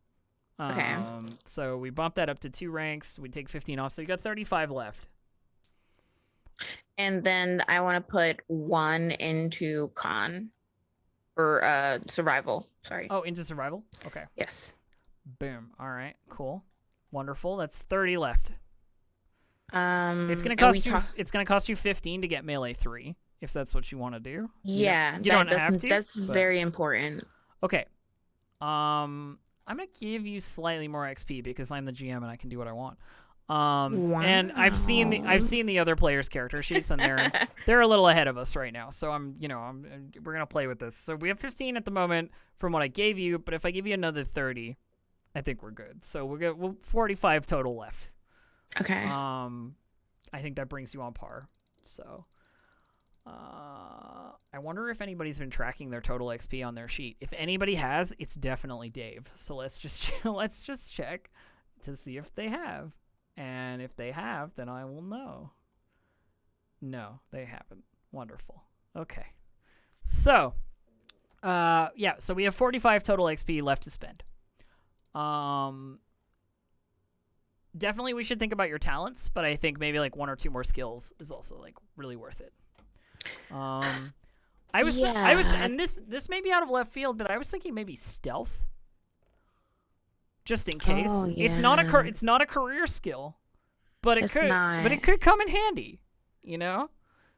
Okay. So we bump that up to 2 ranks. We take 15 off, so you got 35 left. And then I want to put 1 into con or survival. Sorry. Oh, into survival? Okay. Yes. Boom. All right. Cool. Wonderful. That's 30 left. It's gonna and cost you. It's gonna cost you 15 to get melee 3, if that's what you want to do. Yeah, you don't have to. That's but- very important. Okay. I'm gonna give you slightly more XP because I'm the GM and I can do what I want. And I've seen the other players' character sheets and they're a little ahead of us right now. So we're gonna play with this. So we have 15 at the moment from what I gave you, but if I give you another 30, I think we're good. So we'll 45 total left. Okay. I think that brings you on par. So, I wonder if anybody's been tracking their total XP on their sheet. If anybody has, it's definitely Dave. So let's just check to see if they have. And if they have, then I will know. No, they haven't. Wonderful. Okay. So, so we have 45 total XP left to spend. Definitely we should think about your talents, but I think maybe like 1 or 2 more skills is also like really worth it. And this may be out of left field, but I was thinking maybe stealth. Just in case. Oh, yeah. It's not a career skill, but it could come in handy, you know?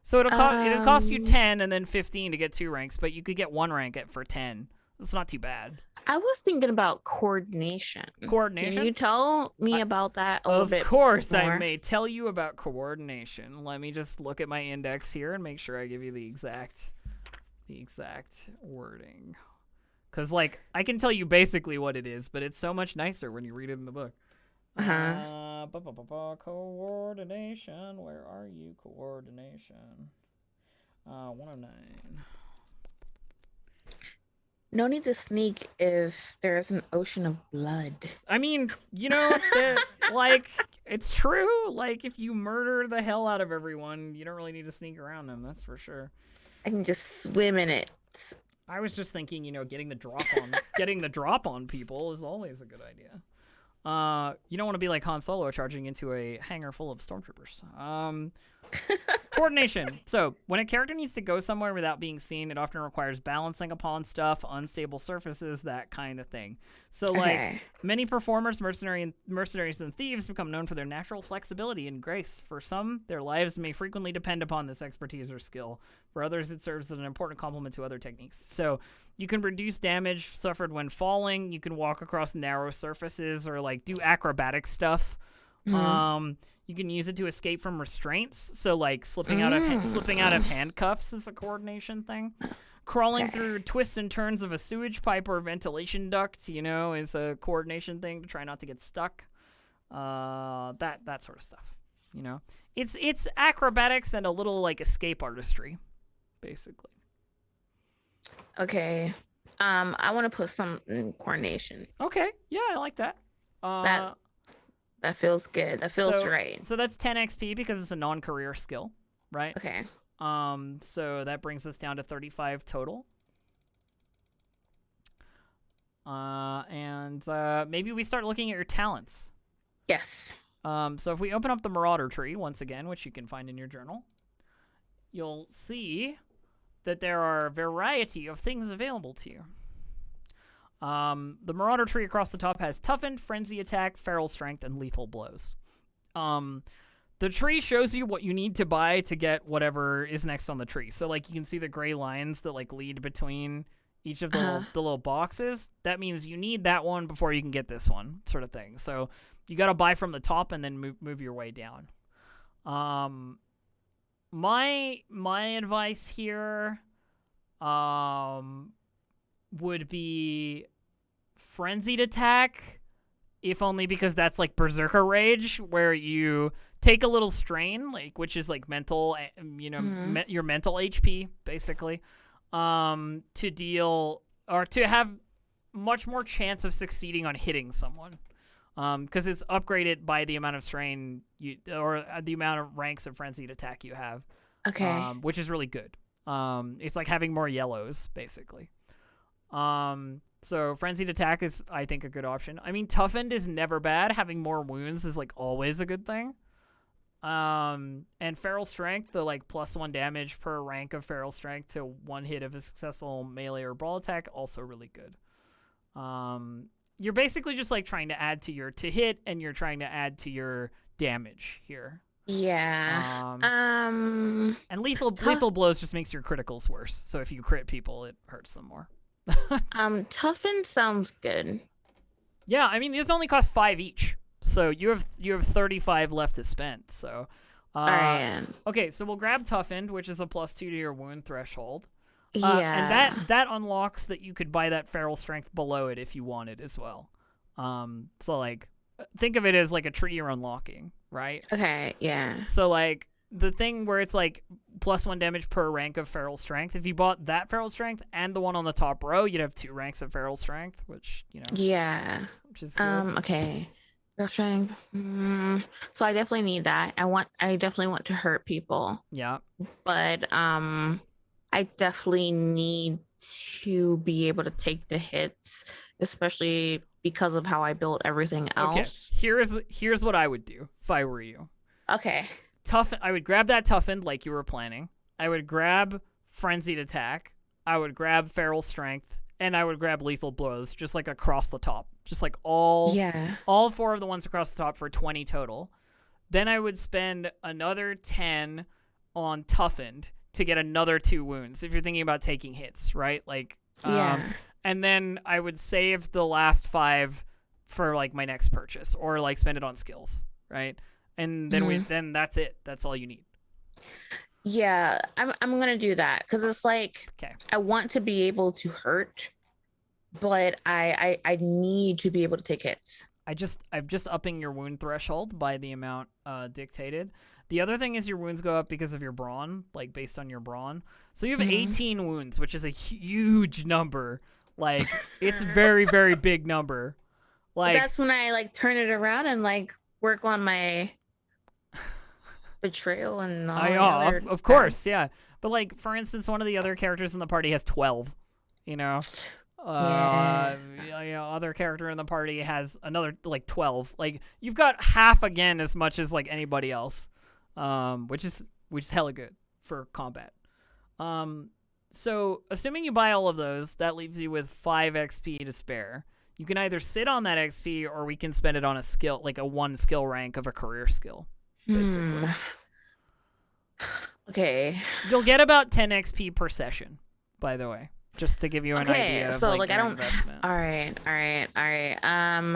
So it'll cost you 10 and then 15 to get 2 ranks, but you could get 1 rank for 10. It's not too bad. I was thinking about coordination. Coordination? Can you tell me about that a little bit? Of course, more? I may tell you about coordination. Let me just look at my index here and make sure I give you the exact wording. Because, like, I can tell you basically what it is, but it's so much nicer when you read it in the book. Coordination. Where are you? Coordination. 109. No need to sneak if there's an ocean of blood. I mean, like, it's true. Like, if you murder the hell out of everyone, you don't really need to sneak around them. That's for sure. I can just swim in it. I was just thinking, getting the drop on people is always a good idea. You don't want to be like Han Solo charging into a hangar full of stormtroopers. Coordination. So, when a character needs to go somewhere without being seen, it often requires balancing upon stuff, unstable surfaces, that kind of thing. So, like, many performers, mercenaries, and thieves become known for their natural flexibility and grace. For some, their lives may frequently depend upon this expertise or skill. For others, it serves as an important complement to other techniques. So, you can reduce damage suffered when falling. You can walk across narrow surfaces or, like, do acrobatic stuff. You can use it to escape from restraints. So, like, slipping out of handcuffs is a coordination thing. Crawling through twists and turns of a sewage pipe or ventilation duct, is a coordination thing to try not to get stuck. That sort of stuff. It's acrobatics and a little like escape artistry, basically. Okay. I want to put some coordination. Okay. Yeah, I like that. That feels good. That feels right. So that's 10 XP because it's a non-career skill, right? Okay. So that brings us down to 35 total. And maybe we start looking at your talents. Yes. So if we open up the Marauder Tree once again, which you can find in your journal, you'll see that there are a variety of things available to you. The Marauder Tree across the top has Toughened, Frenzy Attack, Feral Strength, and Lethal Blows. The tree shows you what you need to buy to get whatever is next on the tree. So, like, you can see the gray lines that, like, lead between each of the little boxes, that means you need that one before you can get this one, sort of thing. So you got to buy from the top and then move your way down. My advice here would be Frenzied Attack, if only because that's like Berserker Rage, where you take a little strain, like, which is like mental, your mental HP, basically, to deal or to have much more chance of succeeding on hitting someone, because it's upgraded by the amount of strain or the amount of ranks of Frenzied Attack you have. Okay. Which is really good. It's like having more yellows, basically. So Frenzied Attack is, I think, a good option. I mean, Toughened is never bad. Having more wounds is like always a good thing. And Feral Strength, the like +1 damage per rank of Feral Strength to one hit of a successful melee or brawl attack, also really good. You're basically just like trying to add to your to hit, and you're trying to add to your damage here. Yeah. And lethal blows just makes your criticals worse. So if you crit people, it hurts them more. Toughen sounds good. Yeah, I mean, these only cost 5 each. So you have 35 left to spend. So all right. Okay, so we'll grab Toughened, which is a +2 to your wound threshold. Yeah. And that unlocks that you could buy that Feral Strength below it if you wanted as well. So like think of it as like a tree you're unlocking, right? Okay, yeah. So like the thing where it's like +1 damage per rank of Feral Strength, if you bought that Feral Strength and the one on the top row, you'd have 2 ranks of Feral Strength, which, Yeah. Which is good. Okay. Feral Strength. So I definitely need that. I definitely want to hurt people. Yeah. But I definitely need to be able to take the hits, especially because of how I built everything else. Okay. Here's what I would do if I were you. Okay. I would grab that Toughened like you were planning. I would grab Frenzied Attack. I would grab Feral Strength, and I would grab Lethal Blows, just like across the top, just like all 4 of the ones across the top for 20 total. Then I would spend another 10 on Toughened to get another 2 wounds. If you're thinking about taking hits, right? Like, and then I would save the last 5 for like my next purchase, or like spend it on skills, right? And then then that's it. That's all you need. Yeah, I'm gonna do that because it's like I want to be able to hurt, but I need to be able to take hits. I'm just upping your wound threshold by the amount dictated. The other thing is your wounds go up because of your brawn, like based on your brawn. So you have 18 wounds, which is a huge number. Like it's very, very big number. Like that's when I like turn it around and like work on my betrayal and all. Of course, yeah. But like for instance, one of the other characters in the party has 12. Other character in the party has another like 12. Like you've got half again as much as like anybody else, which is hella good for combat. So assuming you buy all of those, that leaves you with 5 XP to spare. You can either sit on that XP or we can spend it on a skill, like a 1 skill rank of a career skill, basically. Okay. You'll get about 10 XP per session, by the way, just to give you an idea of like your investment. All right. I'm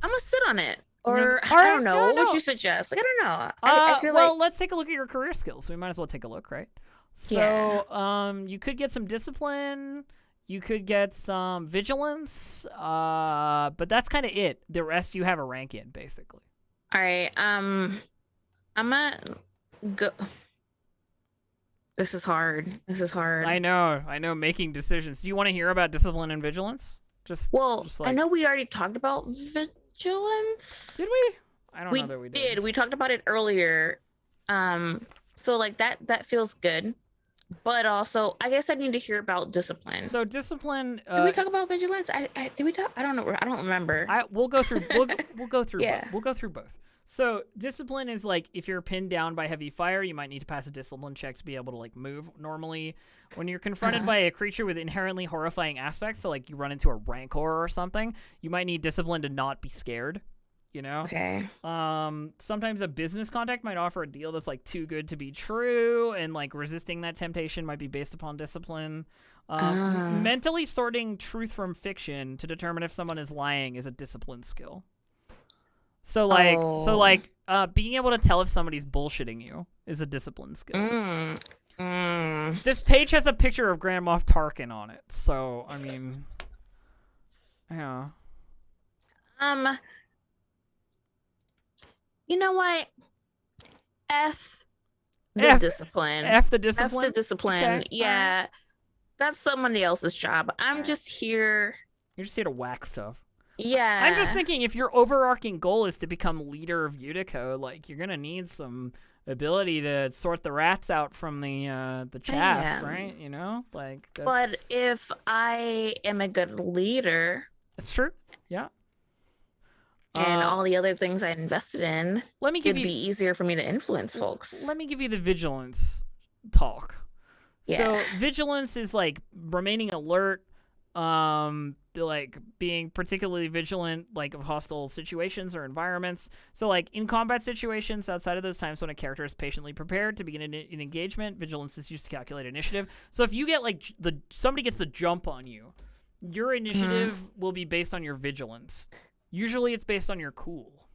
gonna sit on it, or I don't know. What would you suggest? Like I don't know. I feel well, let's take a look at your career skills. We might as well take a look, right? So, you could get some discipline. You could get some vigilance, but that's kind of it. The rest you have a rank in, basically. All right. I'm gonna go. This is hard. I know. Making decisions. Do you want to hear about discipline and vigilance? I know we already talked about vigilance. Did we? I don't know that we did. We talked about it earlier. So like that feels good. But also, I guess I need to hear about discipline. So discipline. Did we talk about vigilance? Did we talk? I don't know. I don't remember. We'll go through. We'll go through. Yeah. We'll go through both. So discipline is like if you're pinned down by heavy fire, you might need to pass a discipline check to be able to like move normally. When you're confronted by a creature with inherently horrifying aspects, so like you run into a rancor or something, you might need discipline to not be scared. you know? Okay. Sometimes a business contact might offer a deal that's like too good to be true, and like resisting that temptation might be based upon discipline. Ah. Mentally sorting truth from fiction to determine if someone is lying is a discipline skill. Oh. Being able to tell if somebody's bullshitting you is a discipline skill. Mm. Mm. This page has a picture of Grand Moff Tarkin on it, so I mean, yeah. Um, you know what? F the F discipline. F the F the discipline. discipline. Okay, Yeah, that's somebody else's job. all I'm right. just here. You're just here to whack stuff. I'm just Yeah. thinking if your overarching goal is to become leader of Utico, like you're gonna need some ability to sort the rats out from the chaff, am. right? You know, like But if I am a good leader that's true. Yeah. and all the other things I invested in, Let me give it'd you be easier for me to influence folks. let me give you the vigilance talk. Yeah. So vigilance is like remaining alert, like being particularly vigilant, like of hostile situations or environments. So like in combat situations, outside of those times when a character is patiently prepared to begin an engagement, vigilance is used to calculate initiative. So if you get like somebody gets the jump on you, your initiative will be based on your vigilance. Usually it's based on your cool.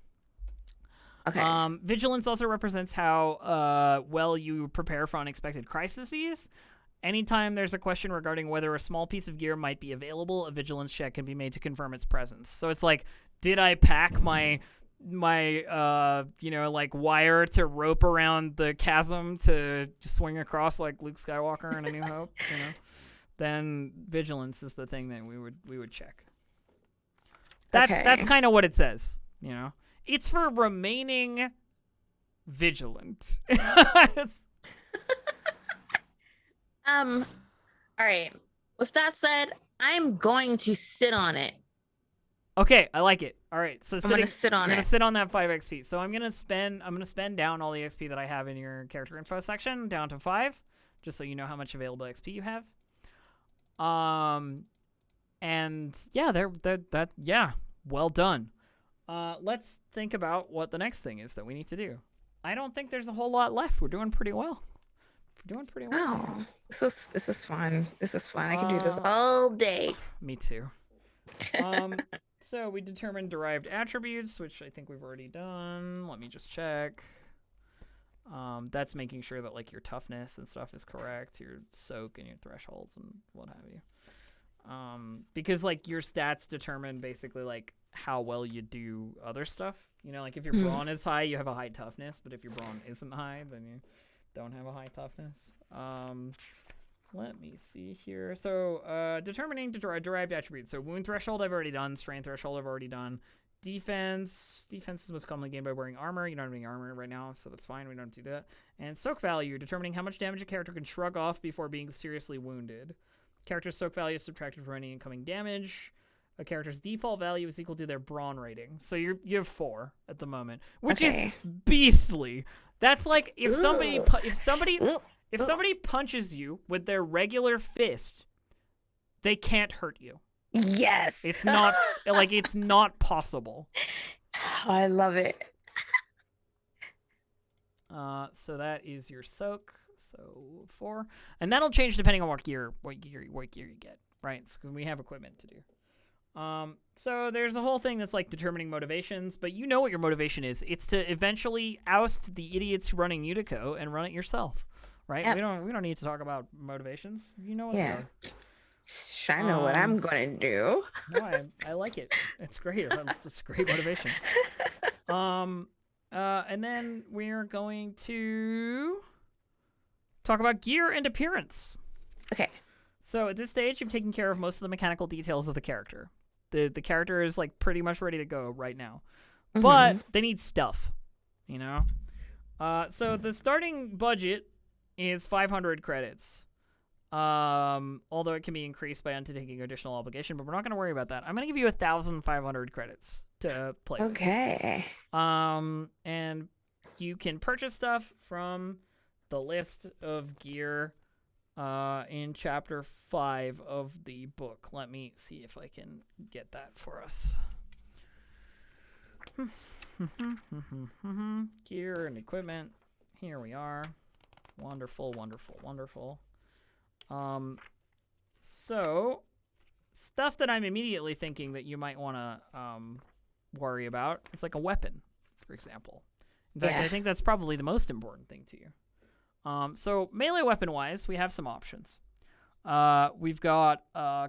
Okay. Vigilance also represents how well you prepare for unexpected crises. Anytime there's a question regarding whether a small piece of gear might be available, a vigilance check can be made to confirm its presence. So it's like, did I pack my like wire to rope around the chasm to swing across like Luke Skywalker in A New Hope? You know, then vigilance is the thing that we would check. That's kind of what it says. You know, it's for remaining vigilant. All right. With that said, I'm going to sit on it. Okay, I like it. All right, so I'm gonna sit on you're gonna it. sit on that 5 XP. So I'm gonna spend down all the XP that I have in your character info section down to 5, just so you know how much available XP you have. And yeah, well done. Let's think about what the next thing is that we need to do. I don't think there's a whole lot left. We're doing pretty well. Oh, this is fun. This is fun. I can do this all day. Me too. So we determined derived attributes, which I think we've already done. Let me just check. That's making sure that like your toughness and stuff is correct, your soak and your thresholds and what have you. Because like your stats determine basically like how well you do other stuff. You know, like if your brawn is high, you have a high toughness, but if your brawn isn't high, then you don't have a high toughness. Let me see here. So, determining derived attributes. So, wound threshold I've already done. Strength threshold I've already done. Defense is most commonly gained by wearing armor. You don't have any armor right now, so that's fine. We don't have to do that. And soak value, determining how much damage a character can shrug off before being seriously wounded. Character's soak value is subtracted from any incoming damage. A character's default value is equal to their brawn rating. So you have 4 at the moment, which is beastly. That's like if somebody punches you with their regular fist, they can't hurt you. Yes. It's not like it's not possible. I love it. So that is your soak. So 4, and that'll change depending on what gear you get, right? So we have equipment to do. So there's a whole thing that's like determining motivations, but you know what your motivation is. It's to eventually oust the idiots running Utico and run it yourself, right? Yep. We don't need to talk about motivations. You know what they are. I know what I'm gonna do. No, I like it. It's great. It's great motivation. And then we're going to talk about gear and appearance. Okay. So at this stage, you've taken care of most of the mechanical details of the character. The character is like pretty much ready to go right now, but they need stuff, you know. So the starting budget is 500 credits. Although it can be increased by undertaking additional obligation, but we're not going to worry about that. I'm going to give you 1,500 credits to play. Okay. And you can purchase stuff from the list of gear in chapter 5 of the book. Let me see if I can get that for us. Gear and equipment. Here we are. Wonderful, wonderful, wonderful. So stuff that I'm immediately thinking that you might want to worry about is like a weapon, for example. In fact, I think that's probably the most important thing to you. So melee weapon-wise, we have some options. We've got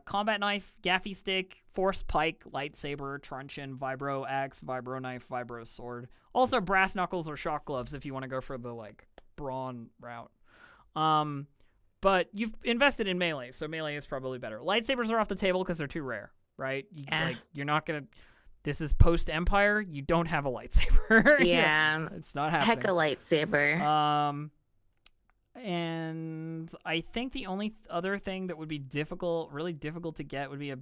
combat knife, gaffy stick, force pike, lightsaber, truncheon, vibro axe, vibro knife, vibro sword. Also brass knuckles or shock gloves if you want to go for the like brawn route. But you've invested in melee, so melee is probably better. Lightsabers are off the table because they're too rare, right? You're not gonna. This is post Empire. You don't have a lightsaber. Yeah, it's not happening. Heck a lightsaber. And I think the only other thing that would be really difficult to get would be a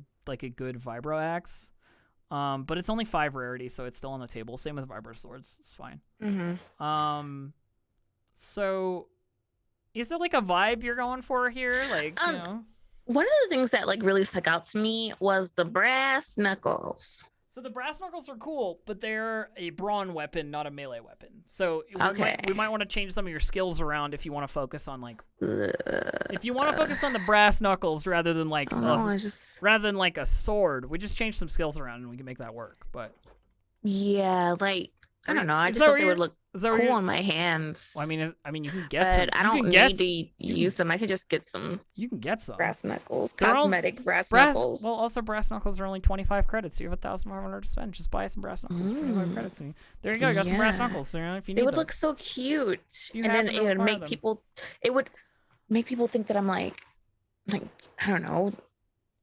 good vibro axe. But it's only 5 rarity, so it's still on the table. Same with vibro swords. It's fine. Mm-hmm. So is there like a vibe you're going for here? Like, you know? One of the things that like really stuck out to me was the brass knuckles. So the brass knuckles are cool, but they're a brawn weapon, not a melee weapon. So we might want to change some of your skills around if you want to focus on like if you want to focus on the brass knuckles rather than like rather than like a sword. We just change some skills around and we can make that work. But yeah, like I don't know. I just thought they would look cool on my hands. Well, I mean, you can get some. I don't need to use them. I can just get some. You can get some brass knuckles, cosmetic brass knuckles. Well, also brass knuckles are only 25 credits. So you have 1,500 to spend. Just buy some brass knuckles. 25 credits. There you go. You got some brass knuckles. So, if you need it would look so cute, and then it would make people. It would make people think that I'm like I don't know.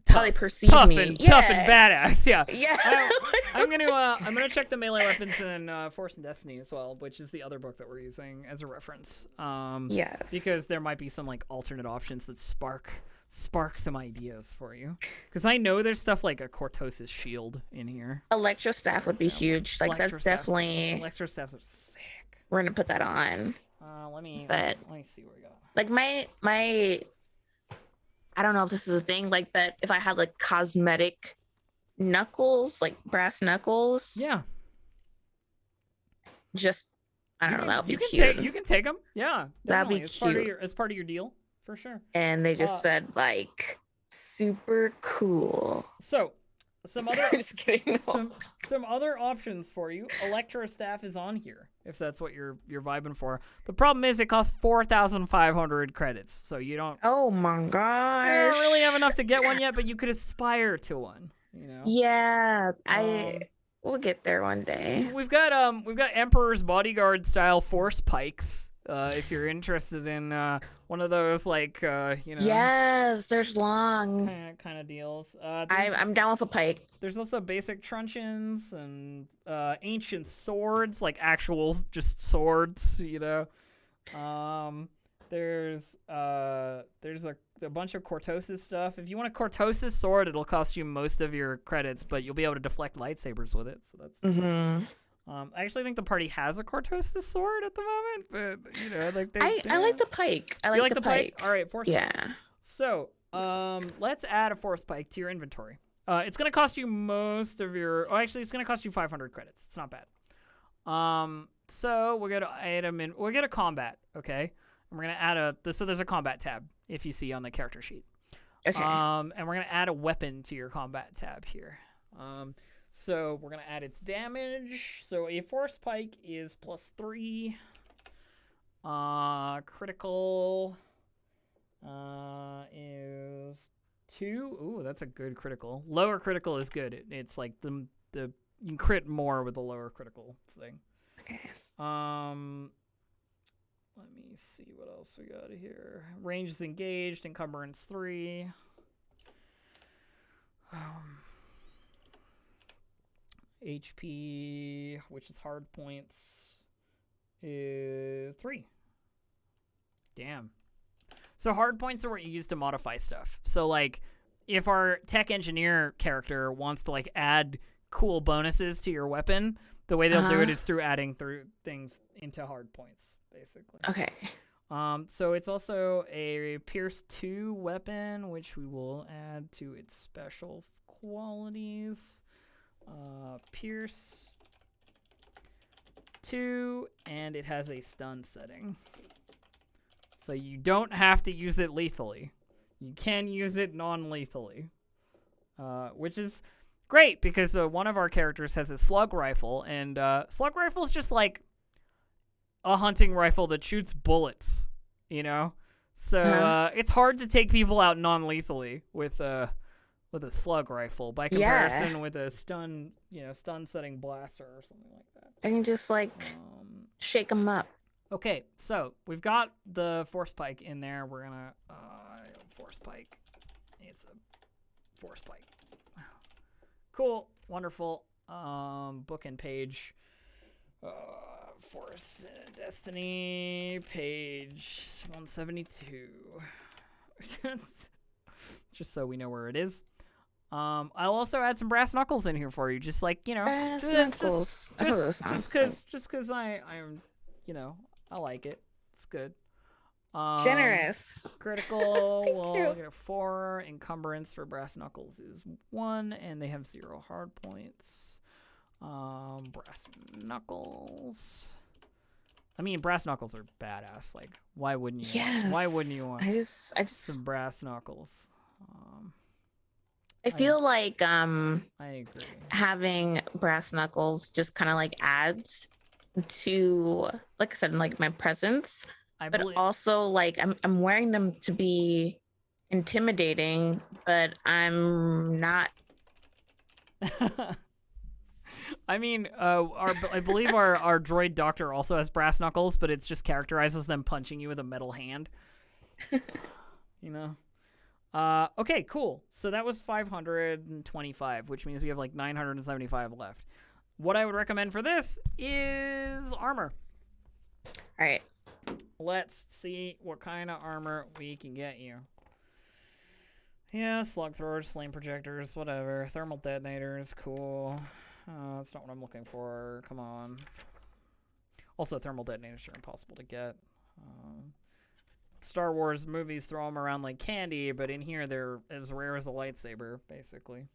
How they perceive me. Tough and badass. Yeah. Yeah. I'm gonna check the melee weapons in Force and Destiny as well, which is the other book that we're using as a reference. Yes. Because there might be some like alternate options that spark some ideas for you. Because I know there's stuff like a Cortosis shield in here. Electro staff would be huge. Like that's definitely. Electro staffs are sick. We're gonna put that on. Let me see what we got. Like my. I don't know if this is a thing like that. If I had like cosmetic knuckles, like brass knuckles, yeah. Just I don't know. That'd be cute. You can take them. Yeah, that'd be cute. As part of your deal, for sure. And they just said like super cool. So some other just kidding. No. Some other options for you. Electro staff is on here if that's what you're vibing for. The problem is it costs 4,500 credits, so you don't. Oh my gosh! You don't really have enough to get one yet, but you could aspire to one. You know. Yeah, we'll get there one day. We've got Emperor's Bodyguard style force pikes. If you're interested in one of those, like yes, there's long kind of deals. I'm down with a pike. There's also basic truncheons and ancient swords, like actual just swords. You know, there's a bunch of Cortosis stuff. If you want a Cortosis sword, it'll cost you most of your credits, but you'll be able to deflect lightsabers with it. So that's. Mm-hmm. I actually think the party has a Cortosis sword at the moment, but you know, like I like the pike. I like the pike. All right, force pike. Yeah. So, let's add a force pike to your inventory. It's gonna cost you most of your. Oh, actually, it's gonna cost you 500 credits. It's not bad. So we'll go to item and we'll get a combat. Okay, and we're gonna add so there's a combat tab if you see on the character sheet. Okay. And we're gonna add a weapon to your combat tab here. So we're going to add its damage. So a force pike is +3. Critical is 2. Ooh, that's a good critical. Lower critical is good. It's like the you can crit more with the lower critical thing. Okay. Let me see what else we got here. Range is engaged. Encumbrance 3. HP, which is hard points, is 3. Damn. So hard points are what you use to modify stuff. So like if our tech engineer character wants to like add cool bonuses to your weapon, the way they'll do it is through adding things into hard points, basically. Okay. So it's also a Pierce 2 weapon, which we will add to its special qualities. Pierce 2, and it has a stun setting. So you don't have to use it lethally. You can use it non-lethally. Which is great, because one of our characters has a slug rifle, and slug rifle is just like a hunting rifle that shoots bullets, you know? So it's hard to take people out non-lethally with a slug rifle by comparison with a stun setting blaster or something like that. And just like shake them up. Okay, so we've got the force pike in there. We're gonna force pike. It's a force pike. Cool, wonderful. Book and page. Force Destiny, page 172. Just so we know where it is. I'll also add some brass knuckles in here for you, just like, you know, brass knuckles. just because I'm, you know, I like it. It's good. Generous. Critical. We'll get a 4. Encumbrance for brass knuckles is 1, and they have 0 hard points. Brass knuckles. I mean, brass knuckles are badass. Like, why wouldn't you? Yes. Why wouldn't you want? I just some brass knuckles. I feel like I agree. having brass knuckles just kind of like adds to, like I said, like my presence. But also, like, I'm wearing them to be intimidating, but I'm not. I mean, I believe our droid doctor also has brass knuckles, but it's just characterizes them punching you with a metal hand. You know? Okay, cool. So that was 525, which means we have like 975 left. What I would recommend for this is armor. All right. Let's see what kind of armor we can get you. Yeah, slug throwers, flame projectors, whatever. Thermal detonators, cool. That's not what I'm looking for. Come on. Also, thermal detonators are impossible to get. Star Wars movies throw them around like candy, but in here they're as rare as a lightsaber, basically.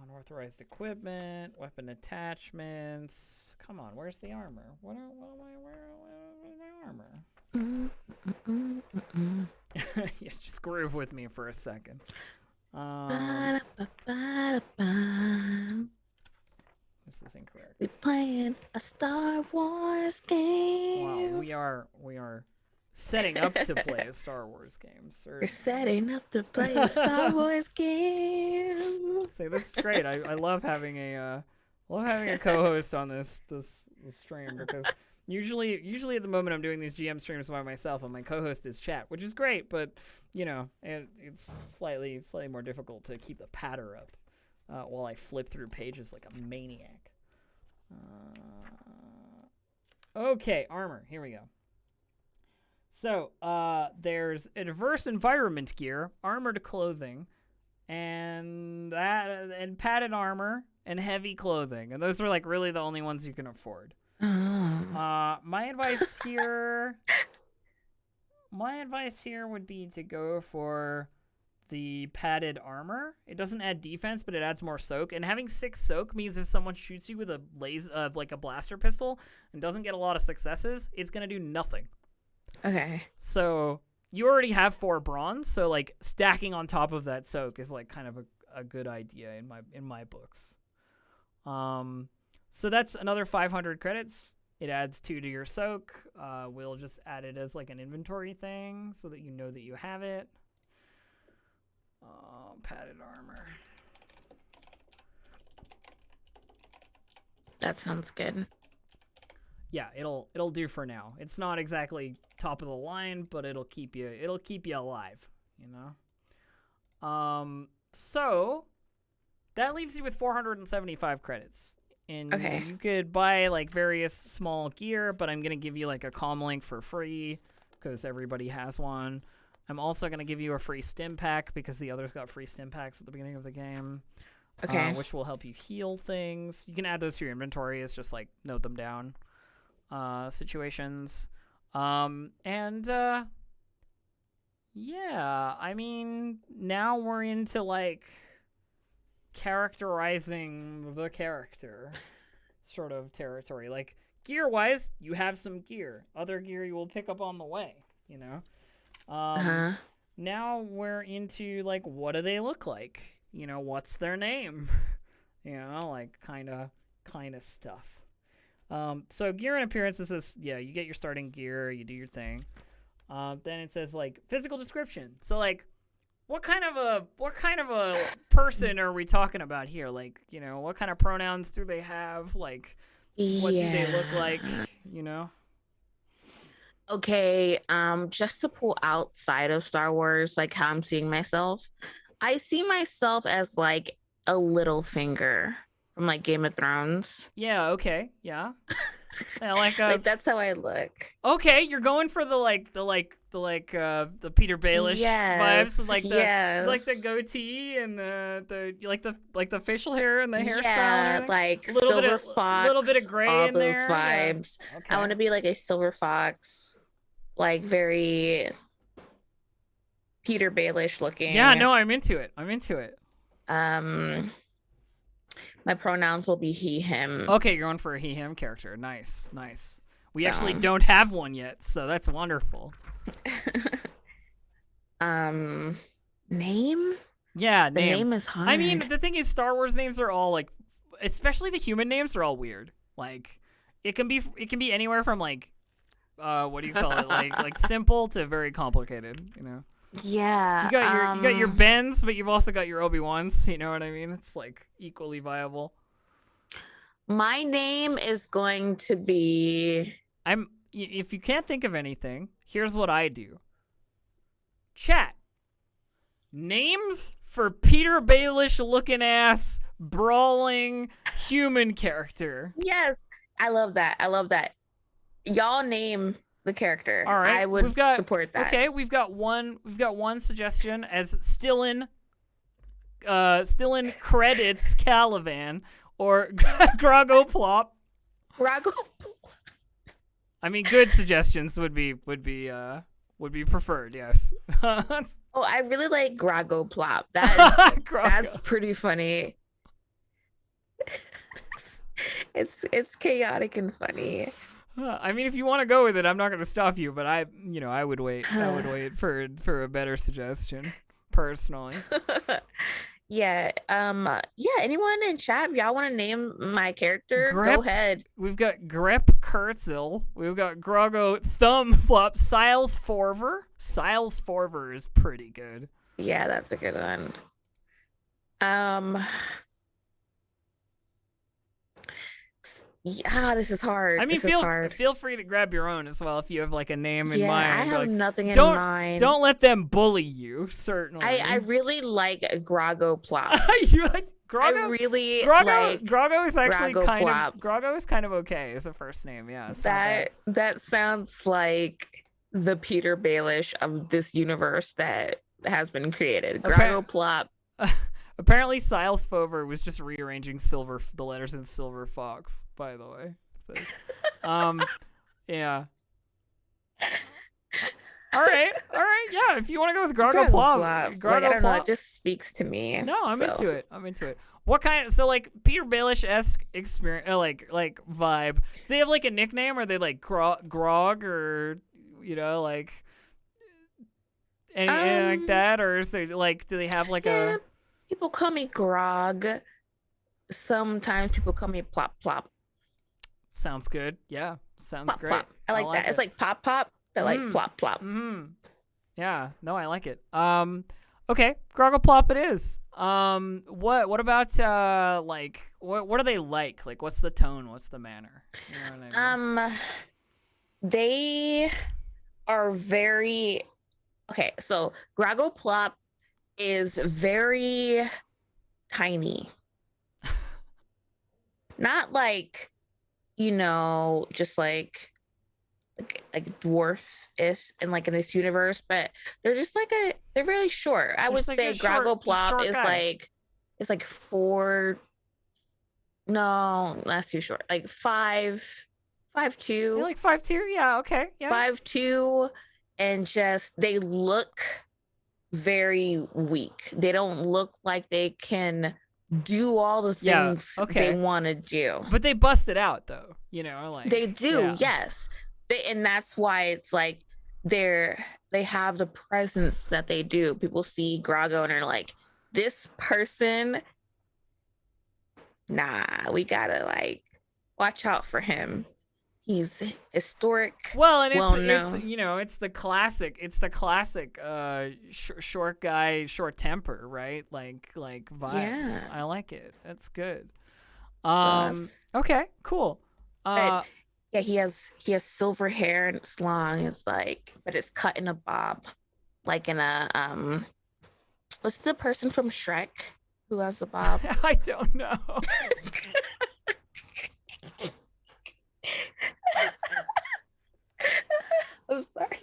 Unauthorized equipment, weapon attachments. Come on, where's the armor? Where's my armor? Yeah, just groove with me for a second. This is incorrect. We're playing a Star Wars game. Wow, we are setting up to play a Star Wars game. Certainly. We're setting up to play a Star Wars game. See, this is great. I love having a co-host on this stream, because usually at the moment I'm doing these GM streams by myself and my co-host is chat, which is great, but you know, it's slightly more difficult to keep the patter up while I flip through pages like a maniac. Okay, armor. Here we go. So, there's a diverse environment gear, armored clothing, and padded armor and heavy clothing, and those are like really the only ones you can afford. My advice here would be to go for the padded armor. It doesn't add defense, but it adds more soak. And having 6 soak means if someone shoots you with a like a blaster pistol and doesn't get a lot of successes, it's gonna do nothing. Okay. So you already have 4 bronze, so like stacking on top of that soak is like kind of a good idea in my books. So that's another 500 credits. It adds 2 to your soak. We'll just add it as like an inventory thing so that you know that you have it. Padded armor. That sounds good. Yeah, it'll do for now. It's not exactly top of the line, but it'll keep you alive, you know. So that leaves you with 475 credits. And you could buy like various small gear, but I'm gonna give you like a comm link for free because everybody has one. I'm also gonna give you a free stim pack because the others got free stim packs at the beginning of the game. Okay. Which will help you heal things. You can add those to your inventory. It's just like note them down. Situations. Yeah, I mean, now we're into like characterizing the character sort of territory. Like gear-wise, you have some gear. Other gear you will pick up on the way. You know. Now we're into like, what do they look like? You know, what's their name? You know, like kind of stuff. So gear and appearances is, yeah, you get your starting gear, you do your thing. Then it says like physical description. So like, what kind of a person are we talking about here? Like, you know, what kind of pronouns do they have? Like, what do they look like? You know. Okay, just to pull outside of Star Wars, like how I'm seeing myself, I see myself as like a Littlefinger from like Game of Thrones. Yeah. Okay. Yeah. Yeah, like that's how I look. Okay, you're going for the Peter Baelish vibes, like the goatee and the facial hair and the hairstyle, and like Silver Fox, little bit of gray all in those there. vibes. Yeah. Okay. I want to be like a Silver Fox, like very Peter Baelish looking. Yeah, no, I'm into it. My pronouns will be he, him. Okay, you're going for a he, him character. Nice. We actually don't have one yet, so that's wonderful. Name? Yeah, the name is hard. I mean, the thing is, Star Wars names are all like, especially the human names are all weird. Like, it can be anywhere from like, what do you call it? like simple to very complicated. You know. Yeah. You got your Bens, but you've also got your Obi-Wans. You know what I mean? It's like equally viable. My name is going to be... If you can't think of anything, here's what I do. Chat. Names for Peter Baelish looking ass brawling human character. Yes. I love that. Y'all name the character. All right, I would support that. Okay, we've got one suggestion as still in credits Calivan or Groggo Plop. I mean, good suggestions would be preferred. Yes. I really like Groggo Plop. That's pretty funny. It's chaotic and funny. I mean, if you want to go with it, I'm not going to stop you, but I would wait. I would wait for a better suggestion, personally. Yeah. Anyone in chat, if y'all want to name my character, go ahead. We've got Grep Kurtzel. We've got Groggo Thumbflop. Siles Forver. Siles Forver is pretty good. Yeah, that's a good one. Yeah, this is hard. I mean, feel free to grab your own as well if you have like a name in mind. I have nothing in mind. Don't let them bully you. Certainly. I really like Groggo Plop. You like Groggo? I really like Groggo is actually Plop. Groggo is kind of okay as a first name. Yeah. That sounds like the Peter Baelish of this universe that has been created. Groggo Plop. Apparently, Siles Fover was just rearranging the letters in Silver Fox, by the way. Yeah. All right. Yeah, if you want to go with Groggo Plop. I don't know, it just speaks to me. No, I'm into it. What kind? So like Peter Baelish-esque experience, like vibe. Do they have like a nickname? Or are they like Grog or like anything like that? Or is there like do they have like a? People call me Grog. Sometimes people call me Plop Plop. Sounds good. Yeah, sounds plop, great. Plop. I like that. It's like Pop Pop, but like Plop Plop. Mm-hmm. Yeah, no, I like it. Okay, Groggo Plop it is. What about like what are they like? Like, what's the tone? What's the manner? You know what I mean? They are very okay. So Groggo Plop is very tiny. Not like, just like dwarf-ish in like in this universe, but they're just like they're really short. I would say Groggo Plop is it's like 4. No, that's too short. Like 5'2". You're like 5'2"? Yeah, okay. Yeah. 5'2", and just they look very weak. They don't look like they can do all the Yeah. things they Okay. want to do. But they bust it out though. You know, like They do, yeah. yes. And that's why it's like they have the presence that they do. People see Grago and are like, this person, nah, we gotta like watch out for him. He's historic, Well, and well it's known. you know it's the classic short guy, short temper, right? Like vibes. Yeah. I like it. That's good. So that's Okay, cool. but yeah, he has silver hair and it's long. It's like, but it's cut in a bob. Like in a what's the person from Shrek who has the bob? I don't know. I'm sorry.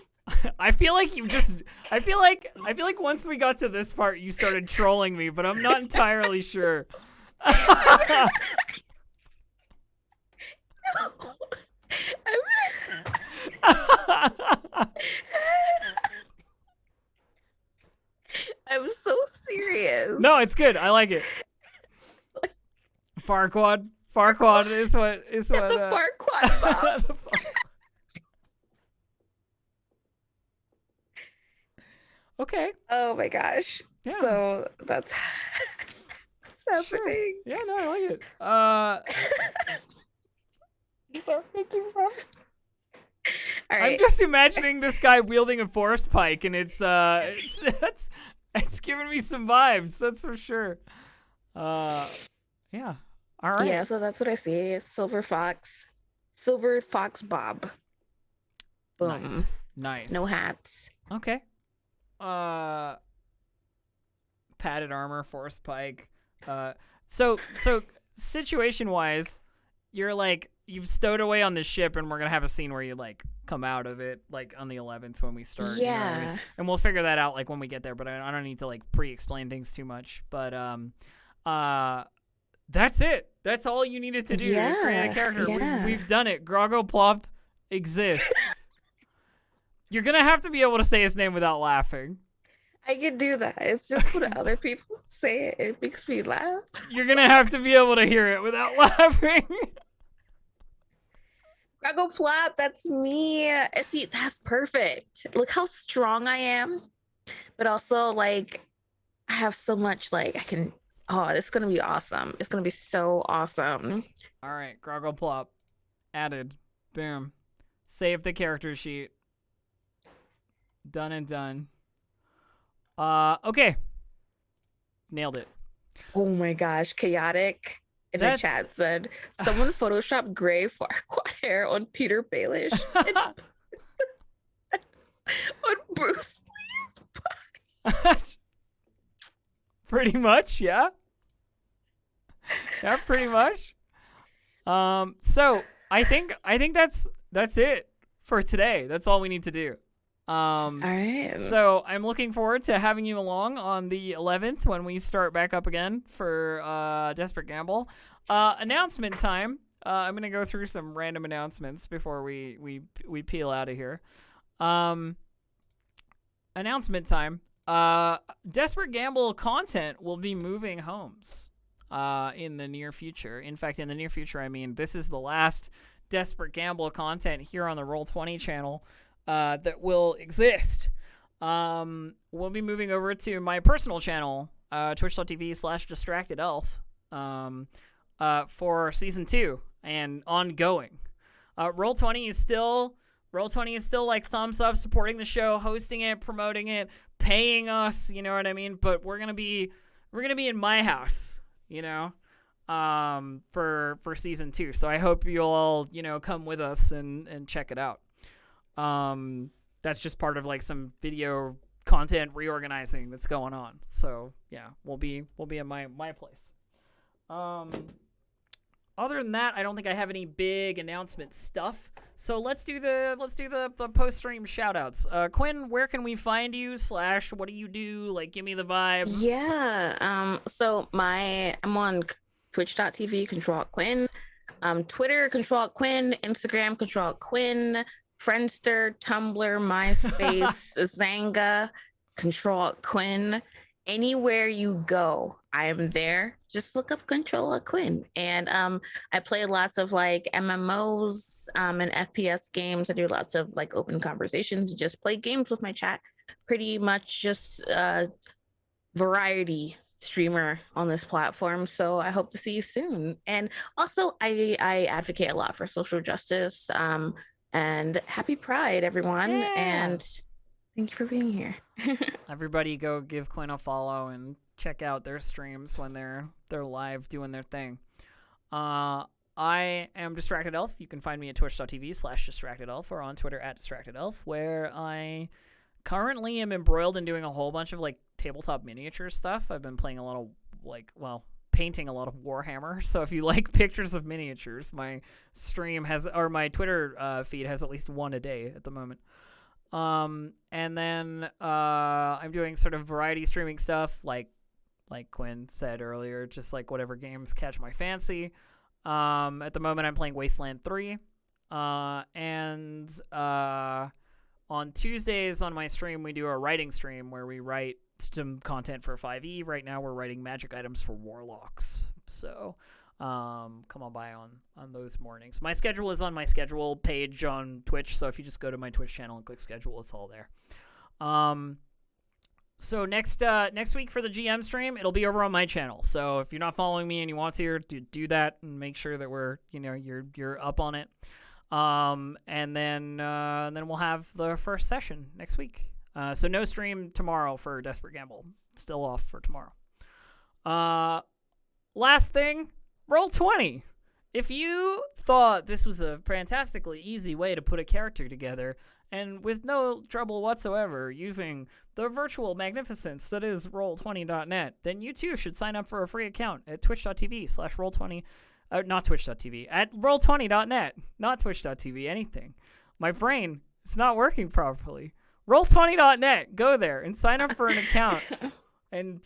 I feel like you just. I feel like once we got to this part, you started trolling me, but I'm not entirely sure. I'm so serious. No, it's good. I like it. Farquaad is what The Farquaad bob. Okay. Oh my gosh. Yeah. So that's happening. Sure. Yeah, no, I like it. All right. I'm just imagining this guy wielding a forest pike, and it's giving me some vibes. That's for sure. Yeah. All right. Yeah, so that's what I see. It's Silver Fox Bob. Boom. Nice. No hats. Okay. Padded armor, forest pike. So situation wise, you're like you've stowed away on this ship, and we're gonna have a scene where you like come out of it like on the 11th when we start. Yeah. You know what I mean? And we'll figure that out like when we get there. But I don't need to like pre-explain things too much. But that's it. That's all you needed to do to create a character. Yeah. We've done it. Grogo Plop exists. You're gonna have to be able to say his name without laughing. I can do that. It's just when other people say it, it makes me laugh. You're gonna have to be able to hear it without laughing. Grago Plop, that's me. See, that's perfect. Look how strong I am. But also, like, I have so much, like, I can. Oh, this is gonna be awesome. It's gonna be so awesome. All right, Grogo Plop. Added. Boom. Save the character sheet. Done and done. Okay. Nailed it. Oh my gosh, chaotic. In the chat said, someone photoshopped gray Farquaad hair on Peter Baelish. On Bruce Lee's body. Pretty much, yeah. Yeah, pretty much. So I think that's it for today. That's all we need to do. All right. So I'm looking forward to having you along on the 11th when we start back up again for Desperate Gamble. Announcement time. I'm gonna go through some random announcements before we peel out of here. Announcement time. Desperate Gamble content will be moving homes in the near future. In fact, in the near future, I mean this is the last Desperate Gamble content here on the Roll20 channel that will exist. We'll be moving over to my personal channel, twitch.tv/distractedelf, for season 2 and ongoing. Roll20 is still like thumbs up, supporting the show, hosting it, promoting it, paying us, you know what I mean? But we're gonna be in my house, you know, for season 2. So I hope you'll all, you know, come with us and check it out. That's just part of like some video content reorganizing that's going on. So yeah, we'll be in my place. Other than that, I don't think I have any big announcement stuff. So let's do the post stream shout outs. Quinn, where can we find you / what do you do? Like, give me the vibe. Yeah. So I'm on twitch.tv, CtrlAltQuin, Twitter, CtrlAltQuin, Instagram, CtrlAltQuin, Friendster, Tumblr, MySpace, Zanga, CtrlAltQuin, Anywhere you go, I am there. Just look up CtrlAltQuin. And I play lots of like MMOs and FPS games. I do lots of like open conversations, just play games with my chat. Pretty much just variety streamer on this platform. So I hope to see you soon. And also I advocate a lot for social justice. And happy Pride, everyone. Yeah. And thank you for being here. Everybody go give Quinn a follow and check out their streams when they're live doing their thing. I am Distracted Elf. You can find me at twitch.tv/DistractedElf or on Twitter at DistractedElf, where I currently am embroiled in doing a whole bunch of like tabletop miniature stuff. I've been playing a lot of painting a lot of Warhammer. So if you like pictures of miniatures, my stream has, or my Twitter feed has at least one a day at the moment. And then I'm doing sort of variety streaming stuff, like Quinn said earlier, just like whatever games catch my fancy. At the moment, I'm playing Wasteland 3. And on Tuesdays on my stream, we do a writing stream where we write some content for 5e. Right now, we're writing magic items for warlocks. So come on by on those mornings. My schedule is on my schedule page on Twitch, so if you just go to my Twitch channel and click schedule, it's all there. So next week for the GM stream, it'll be over on my channel. So if you're not following me and you want to, do that and make sure that you're up on it. And then we'll have the first session next week. So no stream tomorrow for Desperate Gamble. Still off for tomorrow. Last thing, Roll20. If you thought this was a fantastically easy way to put a character together, and with no trouble whatsoever using the virtual magnificence that is Roll20.net, then you too should sign up for a free account at twitch.tv/Roll20. Not twitch.tv, at Roll20.net, not twitch.tv, anything. My brain is not working properly. Roll20.net, go there and sign up for an account. And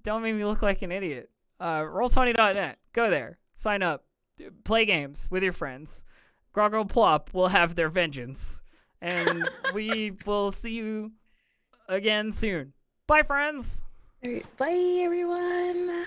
don't make me look like an idiot. Roll20.net, go there, sign up, play games with your friends. Groggle Plop will have their vengeance. And we will see you again soon. Bye, friends. Bye, everyone.